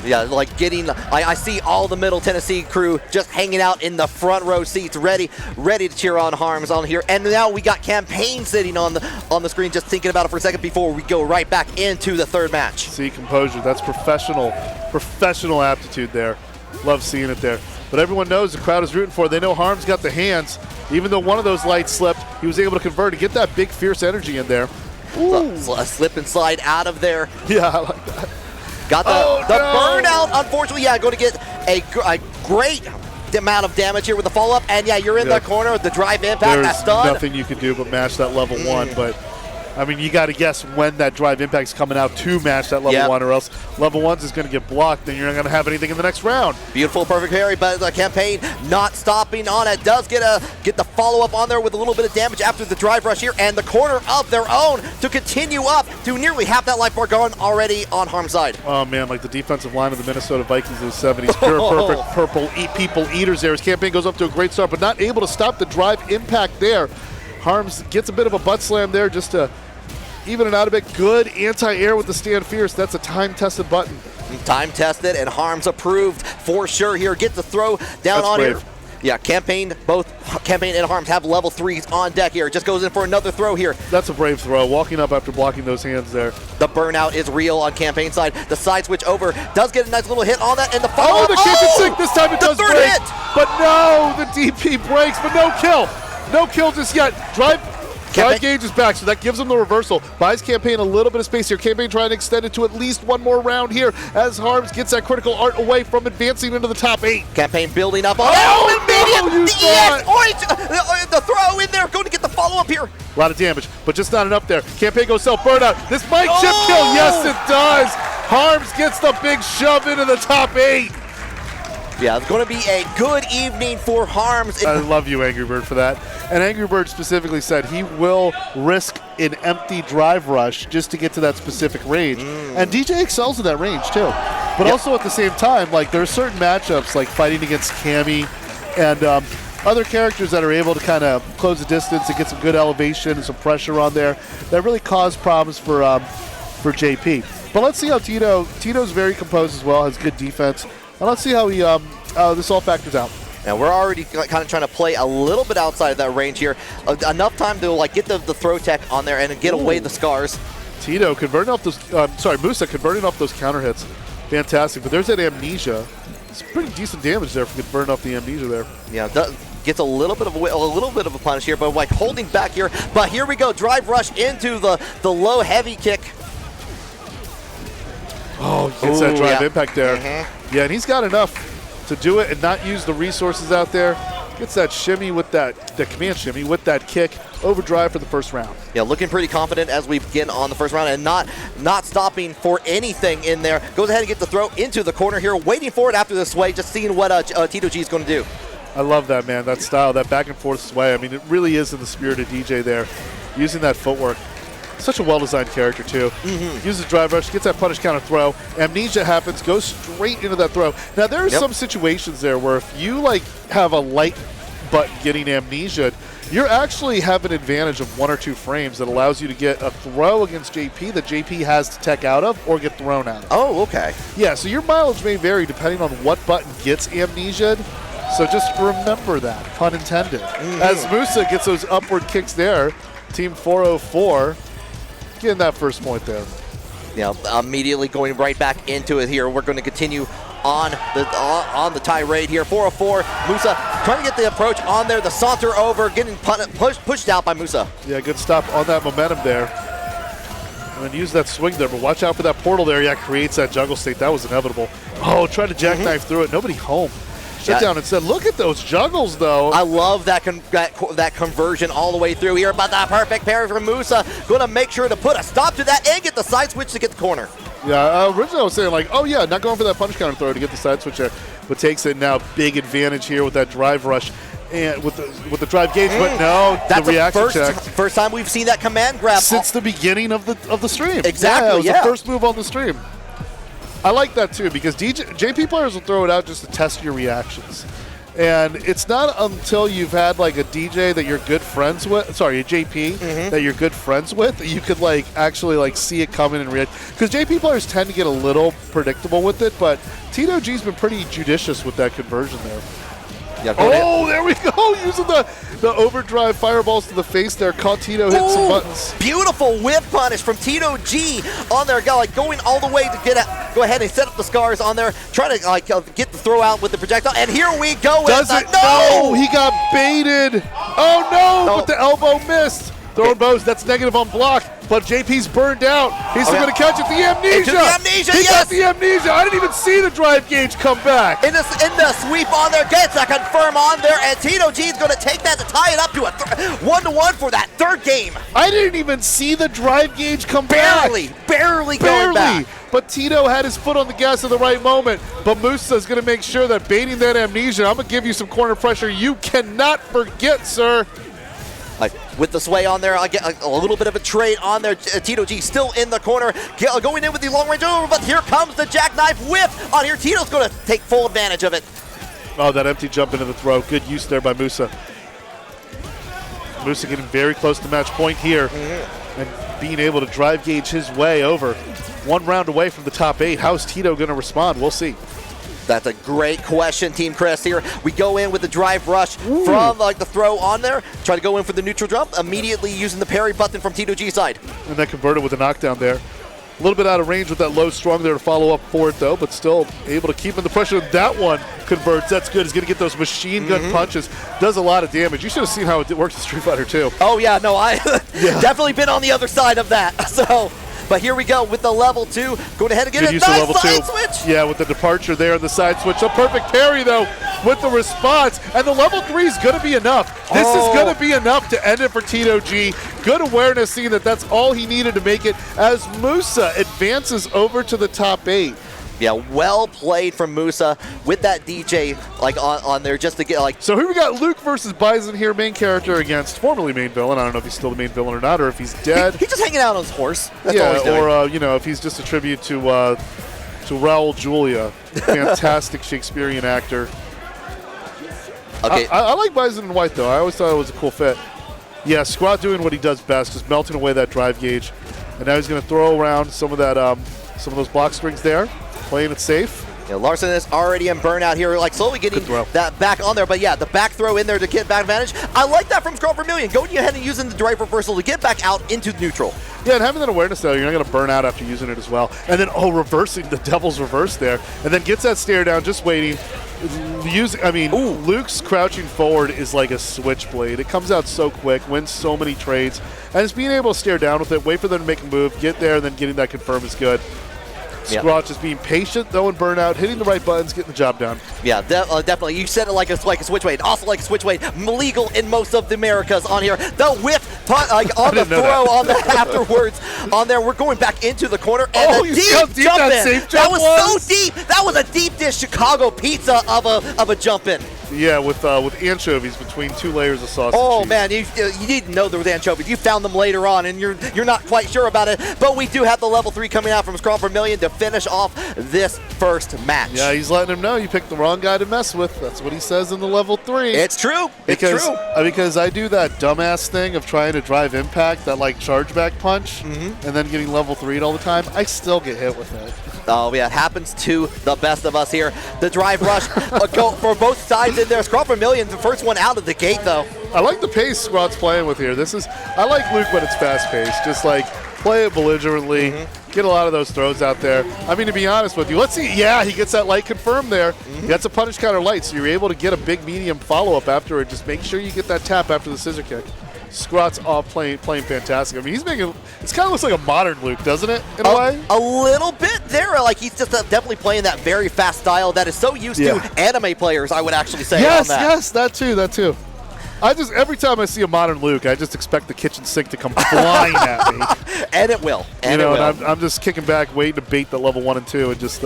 Yeah, I see all the Middle Tennessee crew just hanging out in the front row seats, ready to cheer on Harms on here. And now we got CamPaine sitting on the screen, just thinking about it for a second before we go right back into the third match. See, composure. That's professional aptitude there. Love seeing it there. But everyone knows the crowd is rooting for it. They know Harms got the hands. Even though one of those lights slipped, he was able to convert and get that big, fierce energy in there. Ooh. A slip and slide out of there. Yeah, I like that. Got the burnout, unfortunately. Yeah, going to get a great amount of damage here with the follow-up. And yeah, you're in the corner with the drive impact. That's done. There's nothing you can do but match that level 1, but I mean, you got to guess when that drive impact's coming out to match that level 1, or else level 1's is going to get blocked, and you're not going to have anything in the next round. Beautiful, perfect parry, but the CamPaine not stopping on it. Does get the follow-up on there with a little bit of damage after the drive rush here, and the corner of their own to continue up to nearly half that life bar gone already on Harm's side. Oh man, like the defensive line of the Minnesota Vikings of the 70s, pure perfect purple people eaters there. His CamPaine goes up to a great start, but not able to stop the drive impact there. Harms gets a bit of a butt slam there just to even it out a bit. Good anti-air with the stand fierce. That's a time-tested button. Time-tested and Harms approved for sure here. Get the throw down on here. Yeah, CamPaine, both CamPaine and Harms have level 3s on deck here. Just goes in for another throw here. That's a brave throw. Walking up after blocking those hands there. The burnout is real on CamPaine side. The side switch over does get a nice little hit on that, and the follow. Oh, the kick is sick. This time it does break. Hit. But no, the DP breaks, but no kill. No kill just yet. Drive gauge is back, so that gives him the reversal. Buys CamPaine a little bit of space here. CamPaine trying to extend it to at least one more round here as Harms gets that critical art away from advancing into the top 8. CamPaine building up on the throw in there, going to get the follow-up here. A lot of damage, but just not enough there. CamPaine goes self-burnout. This might chip kill. Yes, it does. Harms gets the big shove into the top 8. Yeah, it's going to be a good evening for Harms. I love you, Angry Bird, for that. And Angry Bird specifically said he will risk an empty drive rush just to get to that specific range. And DJ excels in that range, too. But also at the same time, like there are certain matchups, like fighting against Cammy and other characters that are able to kind of close the distance and get some good elevation and some pressure on there that really cause problems for JP. But let's see how Tito's very composed as well, has good defense. And let's see how he this all factors out. Now we're already kind of trying to play a little bit outside of that range here. Enough time to like get the throw tech on there and get away the scars. Tito converting off those. Musa converting off those counter hits. Fantastic. But there's that amnesia. It's pretty decent damage there for burning off the amnesia there. Yeah. Gets a little bit of a punish here, but like holding back here. But here we go. Drive rush into the low heavy kick. Oh, gets that drive impact there. Yeah, and he's got enough to do it and not use the resources out there. Gets that shimmy with the command shimmy with that kick. Overdrive for the first round. Yeah, looking pretty confident as we begin on the first round and not stopping for anything in there. Goes ahead and gets the throw into the corner here, waiting for it after the sway, just seeing what Tito G is going to do. I love that, man, that style, that back and forth sway. I mean, it really is in the spirit of DJ there, using that footwork. Such a well-designed character, too. Uses drive rush, gets that punish counter throw. Amnesia happens, goes straight into that throw. Now, there are some situations there where if you, like, have a light button getting amnesia, you actually have an advantage of 1 or 2 frames that allows you to get a throw against JP that JP has to tech out of or get thrown out of. Oh, okay. Yeah, so your mileage may vary depending on what button gets amnesia. So just remember that, pun intended. As Musa gets those upward kicks there, Team 404 getting that first point there. Yeah, immediately going right back into it here. We're going to continue on the tirade here. 404, Musa trying to get the approach on there. The saunter over, getting pushed out by Musa. Yeah, good stop on that momentum there. And then use that swing there, but watch out for that portal there. Yeah, creates that juggle state. That was inevitable. Oh, try to jackknife through it. Nobody home. Shut down and said, look at those juggles, though. I love that conversion all the way through here, but the perfect parry from Musa. Going to make sure to put a stop to that and get the side switch to get the corner. Yeah, originally I was saying, like, oh, yeah, not going for that punch counter throw to get the side switch there, but takes it now. Big advantage here with that drive rush and with the drive gauge, but no, that's the reaction check. First time we've seen that command grab since the beginning of the stream. Exactly, yeah. It was the first move on the stream. I like that too because JP players will throw it out just to test your reactions. And it's not until you've had like a DJ that you're good friends with, sorry, a JP that you're good friends with, that you could like actually like see it coming and react. Because JP players tend to get a little predictable with it, but Tito G's been pretty judicious with that conversion there. Yeah, there we go, using the overdrive fireballs to the face there. Caught Tito hitting some buttons. Beautiful whip punish from Tito G on there, like going all the way to go ahead and set up the scars on there, trying to like get the throw out with the projectile. And here we go. Does it? No, he got baited. Oh no, but the elbow missed. Throwing bows, that's negative on block, but JP's burned out. He's still going to catch it. The amnesia! Into the amnesia, he yes! got the amnesia! I didn't even see the drive gauge come back. In the sweep on there, gets a confirm on there, and Tito G is going to take that to tie it up to a 1-1 for that third game. I didn't even see the drive gauge come back. Barely going back. But Tito had his foot on the gas at the right moment. But Musa is going to make sure that baiting that amnesia, I'm going to give you some corner pressure you cannot forget, sir. With the sway on there, I get a little bit of a trade on there. Tito G still in the corner, going in with the long range over, but here comes the jackknife whiff on here. Tito's going to take full advantage of it. Oh, that empty jump into the throw. Good use there by Musa. Musa getting very close to match point here and being able to drive gauge his way over. 1 round away from the top 8. How's Tito going to respond? We'll see. That's a great question, Team Chris here. We go in with the drive rush from the throw on there. Try to go in for the neutral jump, immediately using the parry button from Tito G's side. And that converted with a knockdown there. A little bit out of range with that low strong there to follow up for it, though, but still able to keep in the pressure. That one converts. That's good. He's going to get those machine gun punches. Does a lot of damage. You should have seen how it works in Street Fighter 2. Oh, yeah. No, I definitely been on the other side of that. So... But here we go with the level 2. Going ahead and get a nice side switch. Yeah, with the departure there and the side switch. A perfect parry, though, with the response. And the level 3 is going to be enough. This is going to be enough to end it for Tito G. Good awareness, seeing that that's all he needed to make it as Musa advances over to the top 8. Yeah, well played from Musa with that DJ on there just to get So here we got Luke versus Bison here, main character against formerly main villain. I don't know if he's still the main villain or not, or if he's dead. He's just hanging out on his horse. That's all he's doing. Or if he's just a tribute to Raul Julia, fantastic Shakespearean actor. Okay, I like Bison in white though. I always thought it was a cool fit. Yeah, Scrawt doing what he does best, just melting away that drive gauge, and now he's going to throw around some of that, some of those block strings there. Playing it safe. Yeah, Larcenist already in burnout here, slowly getting that back on there. But yeah, the back throw in there to get back advantage. I like that from ScrawtVermillion, going ahead and using the drive reversal to get back out into neutral. Yeah, and having that awareness though, you're not going to burn out after using it as well. And then, reversing the devil's reverse there. And then gets that stare down, just waiting. Luke's crouching forward is like a switchblade. It comes out so quick, wins so many trades. And just being able to stare down with it, wait for them to make a move, get there, and then getting that confirm is good. Scrawt just being patient, though, and burnout, hitting the right buttons, getting the job done. Yeah, definitely. You said it like a switch weight. Also like a switch weight. Legal in most of the Americas on here. The whip on the throw on the afterwards on there. We're going back into the corner. And you see how deep that safe jump was? That was so deep. That was a deep dish Chicago pizza of a jump in. Yeah, with anchovies between 2 layers of sausage. Oh man, you didn't know there was anchovies. You found them later on, and you're not quite sure about it. But we do have the level 3 coming out from ScrawtVermillion to finish off this first match. Yeah, he's letting him know you picked the wrong guy to mess with. That's what he says in the level 3. It's true. Because I do that dumbass thing of trying to drive impact, that chargeback punch, and then getting level 3'd all the time. I still get hit with it. Oh yeah, it happens to the best of us here. The drive rush go for both sides in there. ScrawtVermillion, the first one out of the gate though. I like the pace Scrawt's playing with here. I like Luke when it's fast paced. Just play it belligerently, get a lot of those throws out there. I mean, to be honest with you, let's see. Yeah, he gets that light confirmed there. That's a punish counter light, so you're able to get a big medium follow up after it. Just make sure you get that tap after the scissor kick. Scrawt's off playing fantastic. I mean, it kind of looks like a modern Luke, doesn't it, in a way? A little bit there. He's just definitely playing that very fast style that is so used to anime players, I would actually say. Yes, that too. Every time I see a modern Luke, I just expect the kitchen sink to come flying at me. And it will. And I'm just kicking back, waiting to bait the level 1 and 2 and just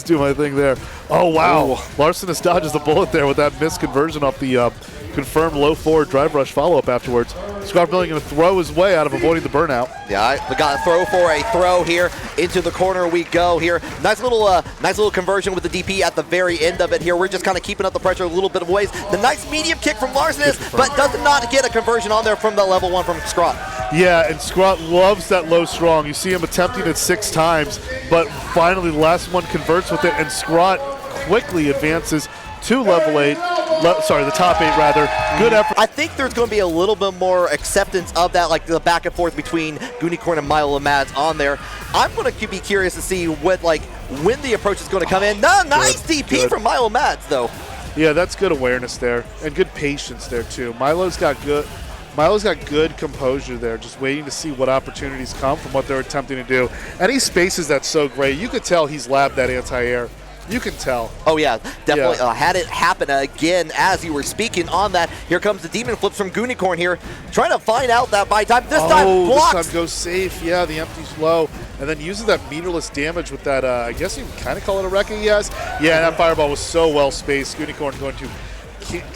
do my thing there. Oh, wow. Larcenist dodges the bullet there with that missed conversion off the confirmed low forward drive rush follow-up afterwards. ScrawtVermillion going to throw his way out of avoiding the burnout. Yeah, we got a throw for a throw here. Into the corner we go here. Nice little conversion with the DP at the very end of it here. We're just kind of keeping up the pressure a little bit of ways. The nice medium kick from Larcenist, but does not get a conversion on there from the level 1 from Scrawt. Yeah, and Scrawt loves that low strong. You see him attempting it 6 times, but finally the last one converts with it, and Scrawt quickly advances to level 8. The top 8 rather. Good effort. I think there's going to be a little bit more acceptance of that, the back and forth between Gooniekorn and Milo-madds on there. I'm going to be curious to see when the approach is going to come in. Nice DP from Milo-madds though. Yeah, that's good awareness there and good patience there too. Milo's got good Milo's got good composure there, just waiting to see what opportunities come from what they're attempting to do. And he spaces that so great. You could tell he's labbed that anti-air. You can tell. Oh, yeah, definitely. Had it happen again as you were speaking on that. Here comes the demon flips from Gooniekorn here, trying to find out that by time. This time blocks. This time goes safe. Yeah, the empty's low. And then uses that meterless damage with that, I guess you can kind of call it a wrecking, yes. Yeah, that fireball was so well spaced. Gooniekorn going to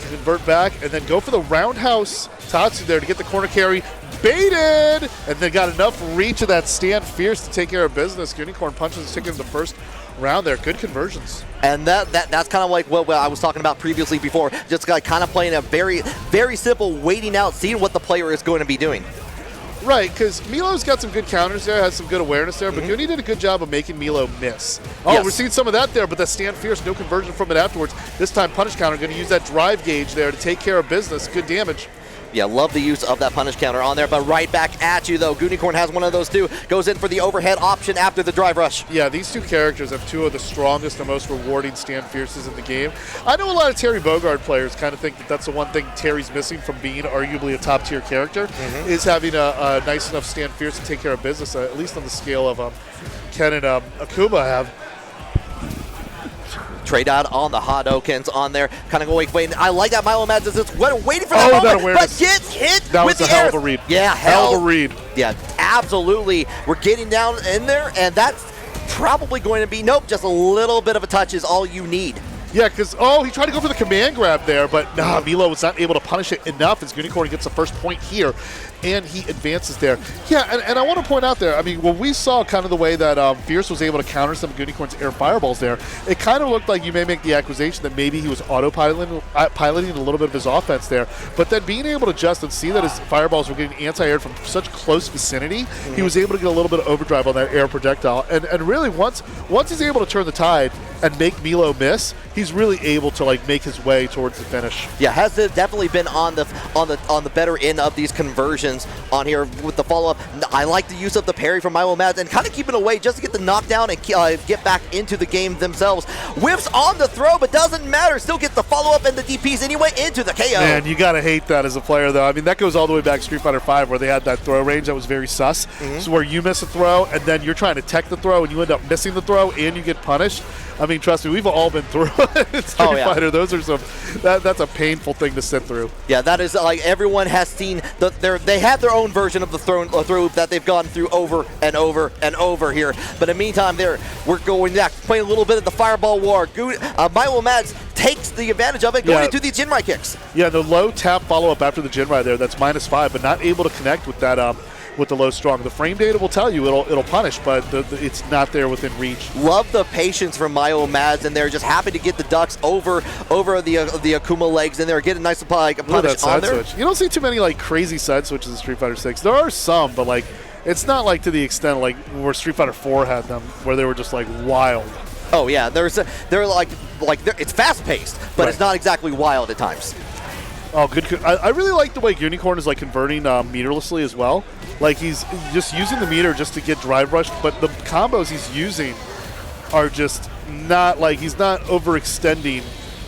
convert back and then go for the roundhouse Tatsu there to get the corner carry. Baited! And then got enough reach of that stand fierce to take care of business. Gooniekorn punches his ticket in the first round there. Good conversions. And that's kind of like what I was talking about previously before. Just like kind of playing a very, very simple waiting out, seeing what the player is going to be doing. Right, because Milo's got some good counters there, has some good awareness there, but Goonie did a good job of making Milo miss. Oh, yes. We're seeing some of that there, but that stand fierce, no conversion from it afterwards. This time punish counter, going to use that drive gauge there to take care of business. Good damage. Yeah, love the use of that punish counter on there, but right back at you, though. Gooniekorn has one of those, too. Goes in for the overhead option after the drive rush. Yeah, these two characters have two of the strongest and most rewarding stand fierces in the game. I know a lot of Terry Bogard players kind of think that that's the one thing Terry's missing from being arguably a top-tier character, is having a nice enough stand fierce to take care of business, at least on the scale of Ken and Akuma have. Trade out on the hot Okens on there, kind of going waiting. I like that Milo-madds is just waiting for that moment, but gets hit that with was the a hell of a read. Yeah, hell of a read. Yeah, absolutely. We're getting down in there, and that's probably going to be, nope, just a little bit of a touch is all you need. Yeah, because, he tried to go for the command grab there, but Milo was not able to punish it enough as Gooniekorn gets the first point here, and he advances there. Yeah, and I want to point out there, I mean, when we saw kind of the way that Fierce was able to counter some of Gooniekorn's air fireballs there, it kind of looked like you may make the accusation that maybe he was piloting a little bit of his offense there, but then being able to adjust and see that his fireballs were getting anti-aired from such close vicinity, he was able to get a little bit of overdrive on that air projectile, and really once he's able to turn the tide and make Milo miss, he's really able to like make his way towards the finish. Yeah, has definitely been on the better end of these conversions on here with the follow-up. I like the use of the parry from Milo-madds and kind of keeping away just to get the knockdown and get back into the game themselves. Whiffs on the throw, but doesn't matter. Still gets the follow-up and the DPs anyway into the KO. Man, you gotta hate that as a player, though. I mean, that goes all the way back to Street Fighter V, where they had that throw range that was very sus. So where you miss a throw and then you're trying to tech the throw and you end up missing the throw and you get punished. I mean, trust me, we've all been through it. Street Fighter. Those are that's a painful thing to sit through. Yeah, that is like everyone has seen. They have their own version of the throw loop that they've gone through over and over and over here. But in the meantime, we're going back, playing a little bit of the fireball war. Milo-madds takes the advantage of it, going into the Jinrai kicks. Yeah, the low tap follow-up after the Jinrai there, that's -5, but not able to connect with that with the low strong. The frame data will tell you it'll punish, but it's not there within reach. Love the patience from Milo-madds, and they're just happy to get the ducks over the Akuma legs, and they're getting a nice punish on there. Switch. You don't see too many like crazy side switches in Street Fighter 6. There are some, but like it's not like to the extent like where Street Fighter 4 had them, where they were just like wild. Oh yeah, it's fast paced, but it's not exactly wild at times. Oh, good. I really like the way Gooniekorn is like converting meterlessly as well. Like he's just using the meter just to get drive rushed, but the combos he's using are just not like he's not overextending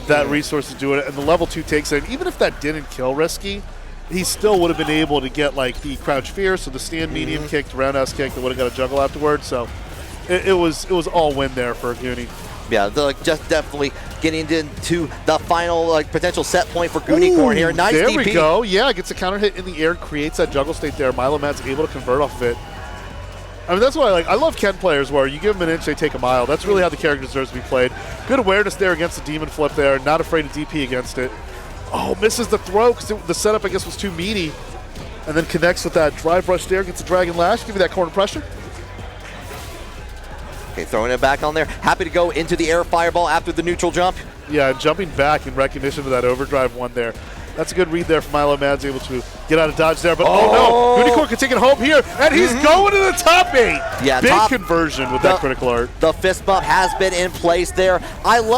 that resource to do it. And the level 2 takes it. Even if that didn't kill Risky, he still would have been able to get like the crouch fierce, so the stand medium kick, the roundhouse kick that would have got a juggle afterwards. So it was all win there for Goonie. Yeah, just definitely getting into the final potential set point for Gooniekorn here. Nice there DP. There we go. Yeah, gets a counter hit in the air, creates that juggle state there. Milo-madds able to convert off of it. I mean, that's what I like. I love Ken players where you give them an inch, they take a mile. That's really how the character deserves to be played. Good awareness there against the demon flip there. Not afraid to DP against it. Oh, misses the throw because the setup, I guess, was too meaty. And then connects with that drive rush there, gets a dragon lash, give you that corner pressure. Okay, throwing it back on there. Happy to go into the air fireball after the neutral jump. Yeah, jumping back in recognition of that overdrive one there. That's a good read there from Milo-madds, able to get out of dodge there. But oh no, Gooniekorn can take it home here, and he's going to the top 8. Yeah, big conversion with that critical art. The fist bump has been in place there. I love